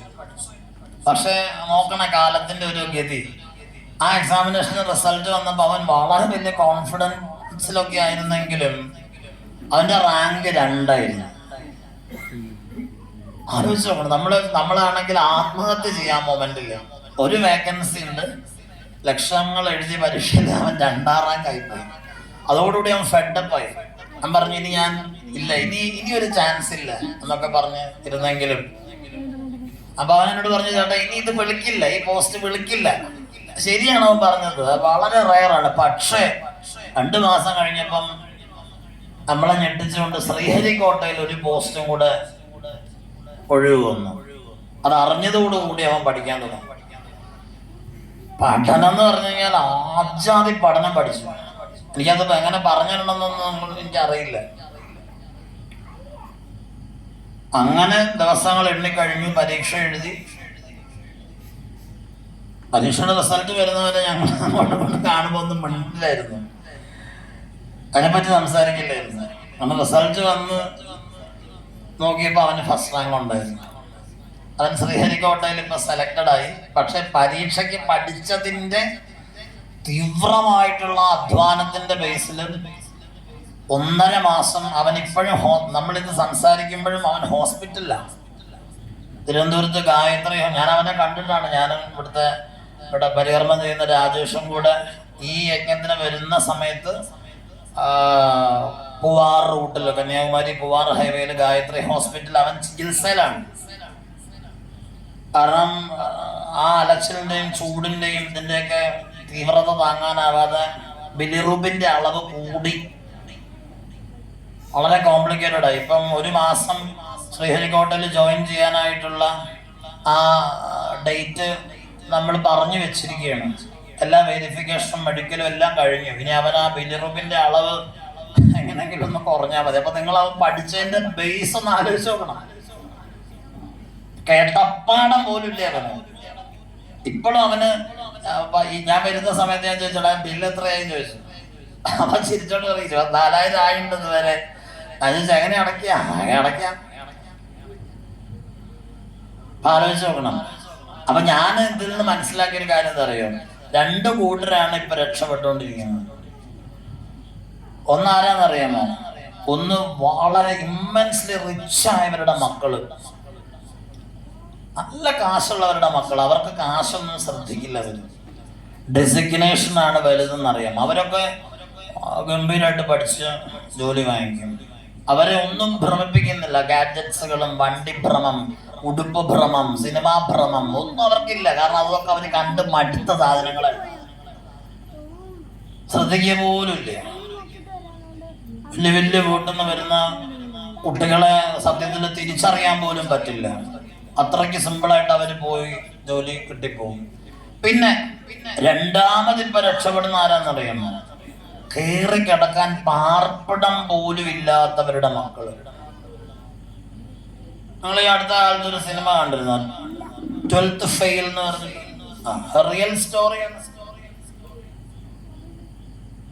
പക്ഷെ നോക്കണ കാലത്തിന്റെ ഒരു ഗതി. ആ എക്സാമിനേഷന് റിസൾട്ട് വന്നപ്പോൾ അവൻ വളരെ വലിയ കോൺഫിഡൻസിലൊക്കെ ആയിരുന്നെങ്കിലും അവന്റെ റാങ്ക് 2 ആലോചിച്ച് നോക്കണം. നമ്മളാണെങ്കിൽ ആത്മഹത്യ ചെയ്യാൻ മൊമെന്റില്. ഒരു വേക്കൻസി ഉണ്ട്, ലക്ഷങ്ങൾ എഴുതി പരീക്ഷയിൽ അവൻ 2ാം റാങ്ക് ആയിപ്പോയി. അതോടുകൂടി അവൻ ഫെഡപ്പായി. ഞാൻ പറഞ്ഞു, ഇനി ഒരു ചാൻസ് ഇല്ല എന്നൊക്കെ പറഞ്ഞ് ഇരുന്നെങ്കിലും അപ്പൊ അവൻ എന്നോട് പറഞ്ഞു, ചേട്ടാ ഇനി ഇത് വിളിക്കില്ല, ഈ പോസ്റ്റ് വിളിക്കില്ല. ശരിയാണ് അവൻ പറഞ്ഞത്, വളരെ റയറാണ്. പക്ഷേ 2 മാസം കഴിഞ്ഞപ്പം നമ്മളെ ഞെട്ടിച്ചുകൊണ്ട് ശ്രീഹരിക്കോട്ടയിൽ ഒരു പോസ്റ്റും കൂടെ ഒഴിവ് വന്നു. അത് അറിഞ്ഞതോടുകൂടി അവൻ പഠിക്കാൻ തുടങ്ങി. പഠനം എന്ന് പറഞ്ഞു കഴിഞ്ഞാൽ ആജാതി പഠനം പഠിച്ചു. എനിക്കത് എങ്ങനെ പറഞ്ഞിട്ടുണ്ടെന്നൊന്നും എനിക്കറിയില്ല. അങ്ങനെ ദിവസങ്ങൾ എണ്ണിക്കഴിഞ്ഞു, പരീക്ഷ എഴുതി. പരീക്ഷയുടെ റിസൾട്ട് വരുന്നവരെ ഞങ്ങൾ അങ്ങോട്ട് കാണുമ്പോൾ ഒന്നും മിണ്ടില്ലായിരുന്നു, അതിനെപ്പറ്റി സംസാരിക്കില്ലായിരുന്നു. നമ്മൾ റിസൾട്ട് വന്ന് നോക്കിയപ്പോൾ അവന് ഫസ്റ്റ് റാങ്ക് ഉണ്ടായിരുന്നു. അവൻ ശ്രീഹരിക്കോട്ടയിൽ ഇപ്പൊ സെലക്റ്റഡ് ആയി. പക്ഷെ പരീക്ഷയ്ക്ക് പഠിച്ചതിന്റെ തീവ്രമായിട്ടുള്ള അധ്വാനത്തിന്റെ ബേസിൽ 1.5 മാസം അവൻ ഇപ്പോഴും നമ്മളിത് സംസാരിക്കുമ്പോഴും അവൻ ഹോസ്പിറ്റലിലാണ്. തിരുവനന്തപുരത്ത് ഗായത്രി, ഞാൻ അവനെ കണ്ടിട്ടാണ്. ഞാനും ഇവിടെ പരികർമ്മം ചെയ്യുന്ന രാജേഷും കൂടെ ഈ യജ്ഞത്തിന് വരുന്ന സമയത്ത് പൂവാർ റൂട്ടിൽ, കന്യാകുമാരി പൂവാർ ഹൈവേയിൽ ഗായത്രി ഹോസ്പിറ്റൽ അവൻ ചികിത്സയിലാണ്. കാരണം ആ അലച്ചിലിന്റെയും ചൂടിന്റെയും ഇതിന്റെയൊക്കെ തീവ്രത താങ്ങാനാവാതെ ബിലിറുബിന്റെ അളവ് കൂടി വളരെ കോംപ്ലിക്കേറ്റഡ് ആയി. ഇപ്പം 1 മാസം ശ്രീഹരിക്കോട്ടയിൽ ജോയിൻ ചെയ്യാനായിട്ടുള്ള ആ ഡേറ്റ് നമ്മൾ പറഞ്ഞു വെച്ചിരിക്കുകയാണ്. എല്ലാ വെരിഫിക്കേഷനും മെഡിക്കലും എല്ലാം കഴിഞ്ഞു. ഇനി അവൻ ആ ബിലിറുബിന്റെ അളവ് എങ്ങനെയെങ്കിലും ഒന്ന് കുറഞ്ഞാൽ മതി. അപ്പൊ നിങ്ങൾ അവൻ പഠിച്ചതിന്റെ ബേസ് ഒന്ന് ആലോചിച്ച് നോക്കണം. കേട്ടപ്പാടം പോലും ഇല്ലേ അവന്. ഇപ്പോഴും അവന് ഞാൻ വരുന്ന സമയത്ത് ഞാൻ ചോദിച്ചോളാം ബില്ല് എത്രയായി ചോദിച്ചു. അവൻ ചിരിച്ചോണ്ട് പറയും 24,000 ആയിട്ടുണ്ട് ഇതുവരെ. അത് എങ്ങനെ അടയ്ക്കാം ആലോചിച്ച് നോക്കണം. അപ്പൊ ഞാൻ ഇതിൽ നിന്ന് മനസ്സിലാക്കിയൊരു കാര്യം എന്താ അറിയോ, 2 കൂട്ടരാണ് ഇപ്പൊ രക്ഷപ്പെട്ടുകൊണ്ടിരിക്കുന്നത്. ഒന്നാരാന്നറിയാമോ? ഒന്ന് വളരെ ഇമ്മൻസ്ലി റിച്ച് ആയവരുടെ മക്കള്, നല്ല കാശുള്ളവരുടെ മക്കൾ. അവർക്ക് കാശൊന്നും ശ്രദ്ധിക്കില്ല. അവര് ഡെസിഗ്നേഷനാണ് വലുതെന്നറിയാം. അവരൊക്കെ ഗംഭീരമായിട്ട് പഠിച്ച് ജോലി വാങ്ങിക്കും. അവരെ ഒന്നും ഭ്രമിപ്പിക്കുന്നില്ല. ഗാഡ്ജറ്റ്സുകളും വണ്ടിഭ്രമം, ഉടുപ്പ് ഭ്രമം, സിനിമാ ഭ്രമം ഒന്നും അവർക്കില്ല. കാരണം അതൊക്കെ അവർ കണ്ട് മടുത്ത സാധനങ്ങളാണ്. ശ്രദ്ധിക്കുക പോലും ഇല്ല. വലിയ വീട്ടിൽ നിന്ന് വരുന്ന കുട്ടികളെ സത്യത്തിൽ തിരിച്ചറിയാൻ പോലും പറ്റില്ല. അത്രയ്ക്ക് സിമ്പിളായിട്ട് അവർ പോയി ജോലി കിട്ടിപ്പോകും. പിന്നെ രണ്ടാമതിപ്പോ രക്ഷപ്പെടുന്ന ആരാന്നറിയാമോ? കയറി കിടക്കാൻ പാർപ്പിടം പോലും ഇല്ലാത്തവരുടെ മക്കള്. നിങ്ങൾ ഈ അടുത്ത കാലത്ത് ഒരു സിനിമ കണ്ടിരുന്നു, 12th ഫെയിൽ എന്ന് പറഞ്ഞു. റിയൽ സ്റ്റോറിയാണ്.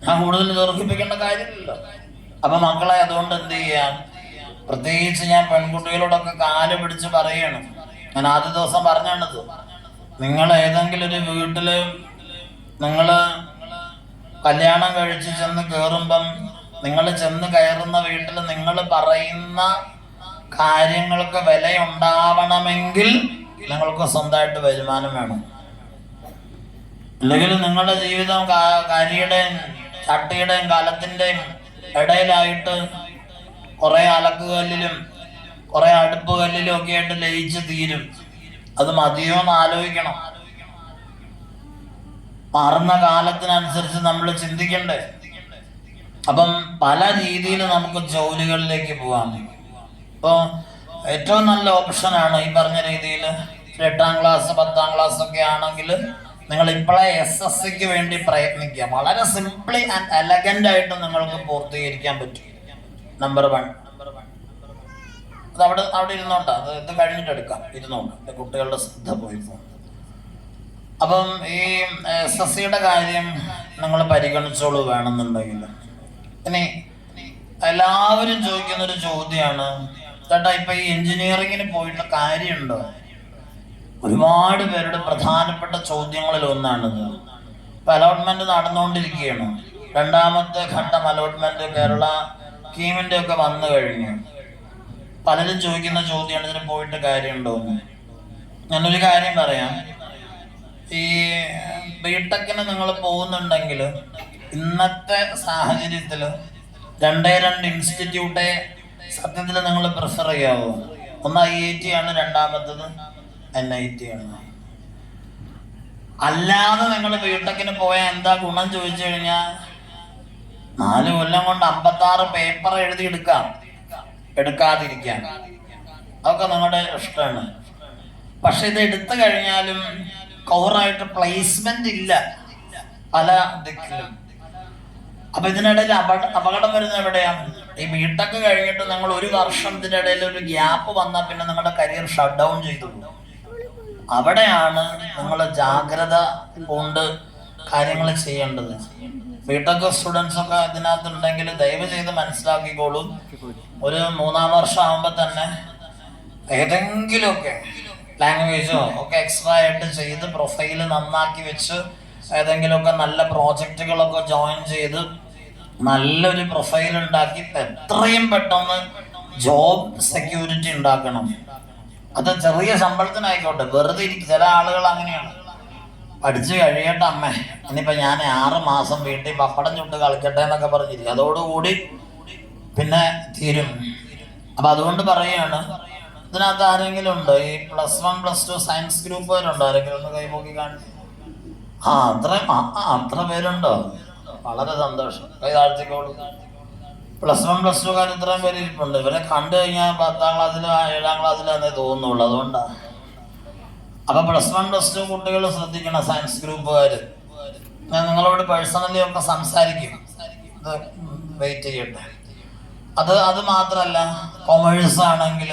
ഞാൻ കൂടുതൽ ദീർഘിപ്പിക്കേണ്ട കാര്യമില്ലല്ലോ. അപ്പൊ മക്കളെ അതുകൊണ്ട് എന്ത് ചെയ്യാം, പ്രത്യേകിച്ച് ഞാൻ പെൺകുട്ടികളോടൊക്കെ കാല് പിടിച്ച് പറയണം. ഞാൻ ആദ്യ ദിവസം പറഞ്ഞാണത്, നിങ്ങൾ ഏതെങ്കിലും ഒരു വീട്ടില് നിങ്ങള് കല്യാണം കഴിച്ച് ചെന്ന് കയറുമ്പം, നിങ്ങൾ ചെന്ന് കയറുന്ന വീട്ടിൽ നിങ്ങൾ പറയുന്ന കാര്യങ്ങൾക്ക് വിലയുണ്ടാവണമെങ്കിൽ നിങ്ങൾക്ക് സ്വന്തമായിട്ട് വരുമാനം വേണം. അല്ലെങ്കിൽ നിങ്ങളുടെ ജീവിതം കരിയുടെയും ചട്ടിയുടെയും കാലത്തിൻ്റെയും ഇടയിലായിട്ട് കുറെ അലക്കുകല്ലിലും കുറെ അടുപ്പ് കല്ലിലും ഒക്കെ ആയിട്ട് ലയിച്ച് തീരും. അത് മതിയോ എന്ന് ആലോചിക്കണം. മാറുന്ന കാലത്തിനനുസരിച്ച് നമ്മൾ ചിന്തിക്കണ്ടേ. അപ്പം പല രീതിയിൽ നമുക്ക് ജോലികളിലേക്ക് പോകാം. ഇപ്പോൾ ഏറ്റവും നല്ല ഓപ്ഷനാണ് ഈ പറഞ്ഞ രീതിയിൽ 8ാം ക്ലാസ് 10ാം ക്ലാസ് ഒക്കെ ആണെങ്കിൽ നിങ്ങൾ ഇപ്പോഴേ SSCക്ക് വേണ്ടി പ്രയത്നിക്കുക. വളരെ സിംപ്ലി ആൻഡ് എലഗന്റ് ആയിട്ട് നിങ്ങൾക്ക് പൂർത്തീകരിക്കാൻ പറ്റും. നമ്പർ 1 അത് അവിടെ ഇരുന്നോട്ടെ, ഇത് കഴിഞ്ഞിട്ട് എടുക്കാം. ഇരുന്നോട്ടെ, കുട്ടികളുടെ ശ്രദ്ധ പോയി പോകും. അപ്പം ഈ SSCയുടെ കാര്യം നിങ്ങൾ പരിഗണിച്ചോളൂ വേണമെന്നുണ്ടെങ്കിൽ. ഇനി എല്ലാവരും ചോദിക്കുന്നൊരു ചോദ്യമാണ്, ചേട്ടാ ഇപ്പൊ ഈ എഞ്ചിനീയറിങ്ങിന് പോയിട്ട് കാര്യമുണ്ടോ? ഒരുപാട് പേരുടെ പ്രധാനപ്പെട്ട ചോദ്യങ്ങളിൽ ഒന്നാണിത്. ഇപ്പൊ അലോട്ട്മെന്റ് നടന്നുകൊണ്ടിരിക്കുകയാണ്. 2ാമത്തെ ഘട്ടം അലോട്ട്മെന്റ് കേരള സ്കീമിന്റെ ഒക്കെ വന്നു കഴിഞ്ഞു. പലരും ചോദിക്കുന്ന ചോദ്യമാണ്, ഇതിന് പോയിട്ട് കാര്യമുണ്ടോ എന്ന്. ഞാനൊരു കാര്യം പറയാം, ഈ ബിടെക്കിന് നിങ്ങൾ പോകുന്നുണ്ടെങ്കിൽ ഇന്നത്തെ സാഹചര്യത്തിൽ 2 ഇൻസ്റ്റിറ്റ്യൂട്ടേ സത്യത്തിൽ നിങ്ങൾ പ്രിഫർ ചെയ്യാവൂ. ഒന്ന് IIT ആണ്, 2ാമത്തത് NIT ആണ്. അല്ലാതെ നിങ്ങൾ ബിടെക്കിന് പോയാൽ എന്താ ഗുണം ചോദിച്ചു കഴിഞ്ഞാൽ 4 കൊല്ലം കൊണ്ട് 56 പേപ്പർ എഴുതി എടുക്കാതിരിക്കാം. അതൊക്കെ നിങ്ങളുടെ ഇഷ്ടമാണ്. പക്ഷെ ഇത് എടുത്തു കഴിഞ്ഞാലും കവറായിട്ട് പ്ലേസ്മെന്റ് ഇല്ല പല ദിക്കിലും. അപ്പൊ ഇതിനിടയിൽ അപകടം വരുന്നത് എവിടെയാണ്? ഈ ബിടെക് കഴിഞ്ഞിട്ട് നിങ്ങൾ 1 വർഷം ഇതിനിടയിൽ ഒരു ഗ്യാപ്പ് വന്നാൽ പിന്നെ നിങ്ങളുടെ കരിയർ ഷട്ട് ഡൗൺ ചെയ്തു പോകും. അവിടെയാണ് നിങ്ങൾ ജാഗ്രത കൊണ്ട് കാര്യങ്ങൾ ചെയ്യേണ്ടത്. ബിടെക് സ്റ്റുഡൻസ് ഒക്കെ ഇതിനകത്തുണ്ടെങ്കിൽ ദയവ് ചെയ്ത് മനസ്സിലാക്കിക്കോളൂ. ഒരു 3-ാം വർഷം ആകുമ്പോൾ തന്നെ ഏതെങ്കിലുമൊക്കെ ലാംഗ്വേജോ ഒക്കെ എക്സ്ട്രാ ആയിട്ട് ചെയ്ത് പ്രൊഫൈല് നന്നാക്കി വെച്ച് ഏതെങ്കിലുമൊക്കെ നല്ല പ്രോജക്റ്റുകളൊക്കെ ജോയിൻ ചെയ്ത് നല്ലൊരു പ്രൊഫൈൽ ഉണ്ടാക്കി എത്രയും പെട്ടെന്ന് ജോബ് സെക്യൂരിറ്റി ഉണ്ടാക്കണം. അത് ചെറിയ ശമ്പളത്തിനായിക്കോട്ടെ, വെറുതെ ഇരിക്കും. ചില ആളുകൾ അങ്ങനെയാണ്, പഠിച്ചു കഴിയട്ടെ അമ്മേ, ഇനിയിപ്പോൾ ഞാൻ 6 മാസം വീട്ടിൽ പപ്പടം ചുട്ട് കളിക്കട്ടെ എന്നൊക്കെ പറഞ്ഞിരിക്കും. അതോടുകൂടി പിന്നെ തീരും. അപ്പം അതുകൊണ്ട് പറയുകയാണ്, ഇതിനകത്ത് ആരെങ്കിലും ഉണ്ടോ? ഈ +1 +2 സയൻസ് ഗ്രൂപ്പുകാരുണ്ടോ? ആരെങ്കിലും ഒന്ന് കൈപോക്കി കാണിച്ചു. അത്ര പേരുണ്ടോ? വളരെ സന്തോഷം. കൈ താഴ്ത്തിക്കോളൂ. +1 +2 ഇത്രയും പേര് ഇരിപ്പുണ്ട്. ഇവരെ കണ്ടു കഴിഞ്ഞാൽ 10ാം ക്ലാസ്സിലോ 7ാം ക്ലാസ്സിലോ എന്നേ തോന്നുള്ളൂ. അതുകൊണ്ടാണ്. അപ്പൊ +1 +2 കുട്ടികൾ ശ്രദ്ധിക്കണം, സയൻസ് ഗ്രൂപ്പുകാർ. ഞാൻ നിങ്ങളോട് പേഴ്സണലി ഒക്കെ സംസാരിക്കും. ഇത് വെയിറ്റ് ചെയ്യട്ടെ. അത് മാത്രമല്ല, കൊമേഴ്സ് ആണെങ്കിൽ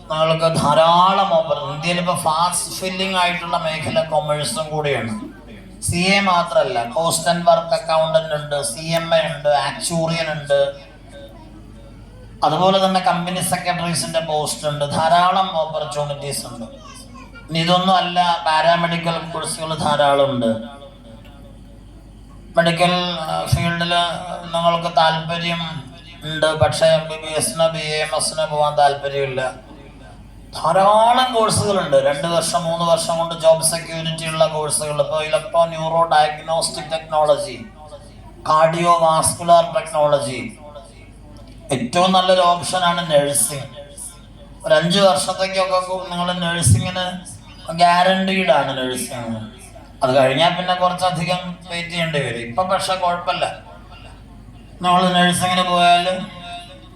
നിങ്ങൾക്ക് ധാരാളം ഇന്ത്യയിൽ ഇപ്പോൾ ഫാസ്റ്റ് ഫില്ലിംഗ് ആയിട്ടുള്ള മേഖല കൊമേഴ്സും കൂടിയാണ്. CA മാത്രമല്ല, കോസ്റ്റ് ആൻഡ് വർക്ക് അക്കൗണ്ടന്റ് ഉണ്ട്, CMA ഉണ്ട്, ആക്ച്വറിയൻ ഉണ്ട്, അതുപോലെ തന്നെ കമ്പനി സെക്രട്ടറീസിന്റെ പോസ്റ്റ് ഉണ്ട്. ധാരാളം ഓപ്പർച്യൂണിറ്റീസ് ഉണ്ട്. ഇനി ഇതൊന്നും അല്ല, പാരാമെഡിക്കൽ കോഴ്സുകൾ ധാരാളം ഉണ്ട്. മെഡിക്കൽ ഫീൽഡിൽ നിങ്ങൾക്ക് താല്പര്യം ഉണ്ട്, പക്ഷേ MBBS-നോ BAMS-നോ പോകാൻ താല്പര്യമില്ല. ധാരാളം കോഴ്സുകളുണ്ട്. 2 വർഷം 3 വർഷം കൊണ്ട് ജോബ് സെക്യൂരിറ്റി ഉള്ള കോഴ്സുകൾ. ഇപ്പോൾ electro neuro diagnostic technology, cardio vascular technology. ഏറ്റവും നല്ലൊരു ഓപ്ഷനാണ് നഴ്സിംഗ്. ഒരു 5 വർഷത്തേക്കൊക്കെ നിങ്ങൾ നഴ്സിങ്ങിന് ഗ്യാരണ്ടീഡ് ആണ് നഴ്സിംഗ്. അത് കഴിഞ്ഞാൽ പിന്നെ കുറച്ചധികം വെയിറ്റ് ചെയ്യേണ്ടി വരും. ഇപ്പം പക്ഷെ കുഴപ്പമില്ല. നമ്മൾ നഴ്സിങ്ങിന് പോയാൽ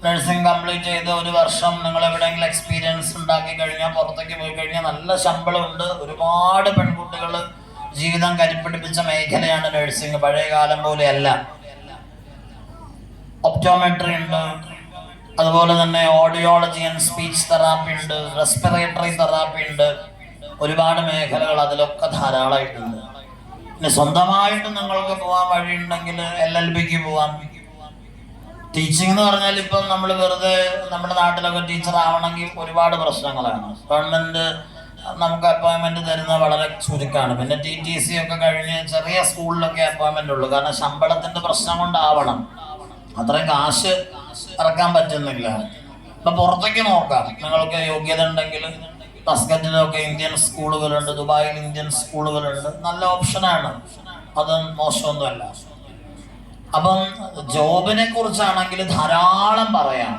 നഴ്സിംഗ് കംപ്ലീറ്റ് ചെയ്ത് 1 വർഷം നിങ്ങൾ എവിടെയെങ്കിലും എക്സ്പീരിയൻസ് ഉണ്ടാക്കി കഴിഞ്ഞാൽ പുറത്തേക്ക് പോയി കഴിഞ്ഞാൽ നല്ല ശമ്പളമുണ്ട്. ഒരുപാട് പെൺകുട്ടികൾ ജീവിതം കരിപ്പിടിപ്പിച്ച മേഖലയാണ് നഴ്സിംഗ്. പഴയ കാലം പോലെയല്ല. ഒപ്റ്റോമെട്രി ഉണ്ട്, അതുപോലെ തന്നെ ഓഡിയോളജി ആൻഡ് സ്പീച്ച് തെറാപ്പി ഉണ്ട്, റെസ്പിറേറ്ററി തെറാപ്പി ഉണ്ട്. ഒരുപാട് മേഖലകൾ അതിലൊക്കെ ധാരാളമായിട്ടുണ്ട്. പിന്നെ സ്വന്തമായിട്ട് നിങ്ങൾക്ക് പോകാൻ വഴിയുണ്ടെങ്കിൽ LLBക്ക് പോകാം. ടീച്ചിങ് എന്ന് പറഞ്ഞാൽ ഇപ്പം നമ്മൾ വെറുതെ നമ്മുടെ നാട്ടിലൊക്കെ ടീച്ചർ ആവണമെങ്കിൽ ഒരുപാട് പ്രശ്നങ്ങളാണ്. ഗവൺമെന്റ് നമുക്ക് അപ്പോയിൻമെന്റ് തരുന്നത് വളരെ ചുരുക്കമാണ്. പിന്നെ TTC ഒക്കെ കഴിഞ്ഞ് ചെറിയ സ്കൂളിലൊക്കെ അപ്പോയിൻമെന്റ് ഉള്ളൂ. കാരണം ശമ്പളത്തിന്റെ പ്രശ്നം കൊണ്ടാവണം, അത്രയും കാശ് ഇറക്കാൻ പറ്റുന്നില്ല. ഇപ്പം പുറത്തേക്ക് നോക്കാം. നിങ്ങൾക്ക് യോഗ്യത ഉണ്ടെങ്കിൽ മസ്കറ്റിലൊക്കെ ഇന്ത്യൻ സ്കൂളുകളുണ്ട്, ദുബായിൽ ഇന്ത്യൻ സ്കൂളുകളുണ്ട്. നല്ല ഓപ്ഷനാണ്, അത് മോശമൊന്നുമല്ല. അപ്പം ജോബിനെ കുറിച്ചാണെങ്കിൽ ധാരാളം പറയാം,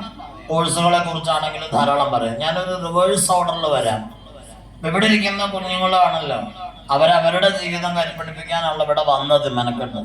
കോഴ്സുകളെ കുറിച്ചാണെങ്കിൽ ധാരാളം പറയാം. ഞാനൊരു റിവേഴ്സ് ഓർഡറിൽ വരാം. ഇവിടെ ഇരിക്കുന്ന കുഞ്ഞുങ്ങളാണല്ലോ, അവരവരുടെ ജീവിതം കരിപ്പിടിപ്പിക്കാനുള്ള ഇവിടെ വന്നത് മെനക്കെട്ട്.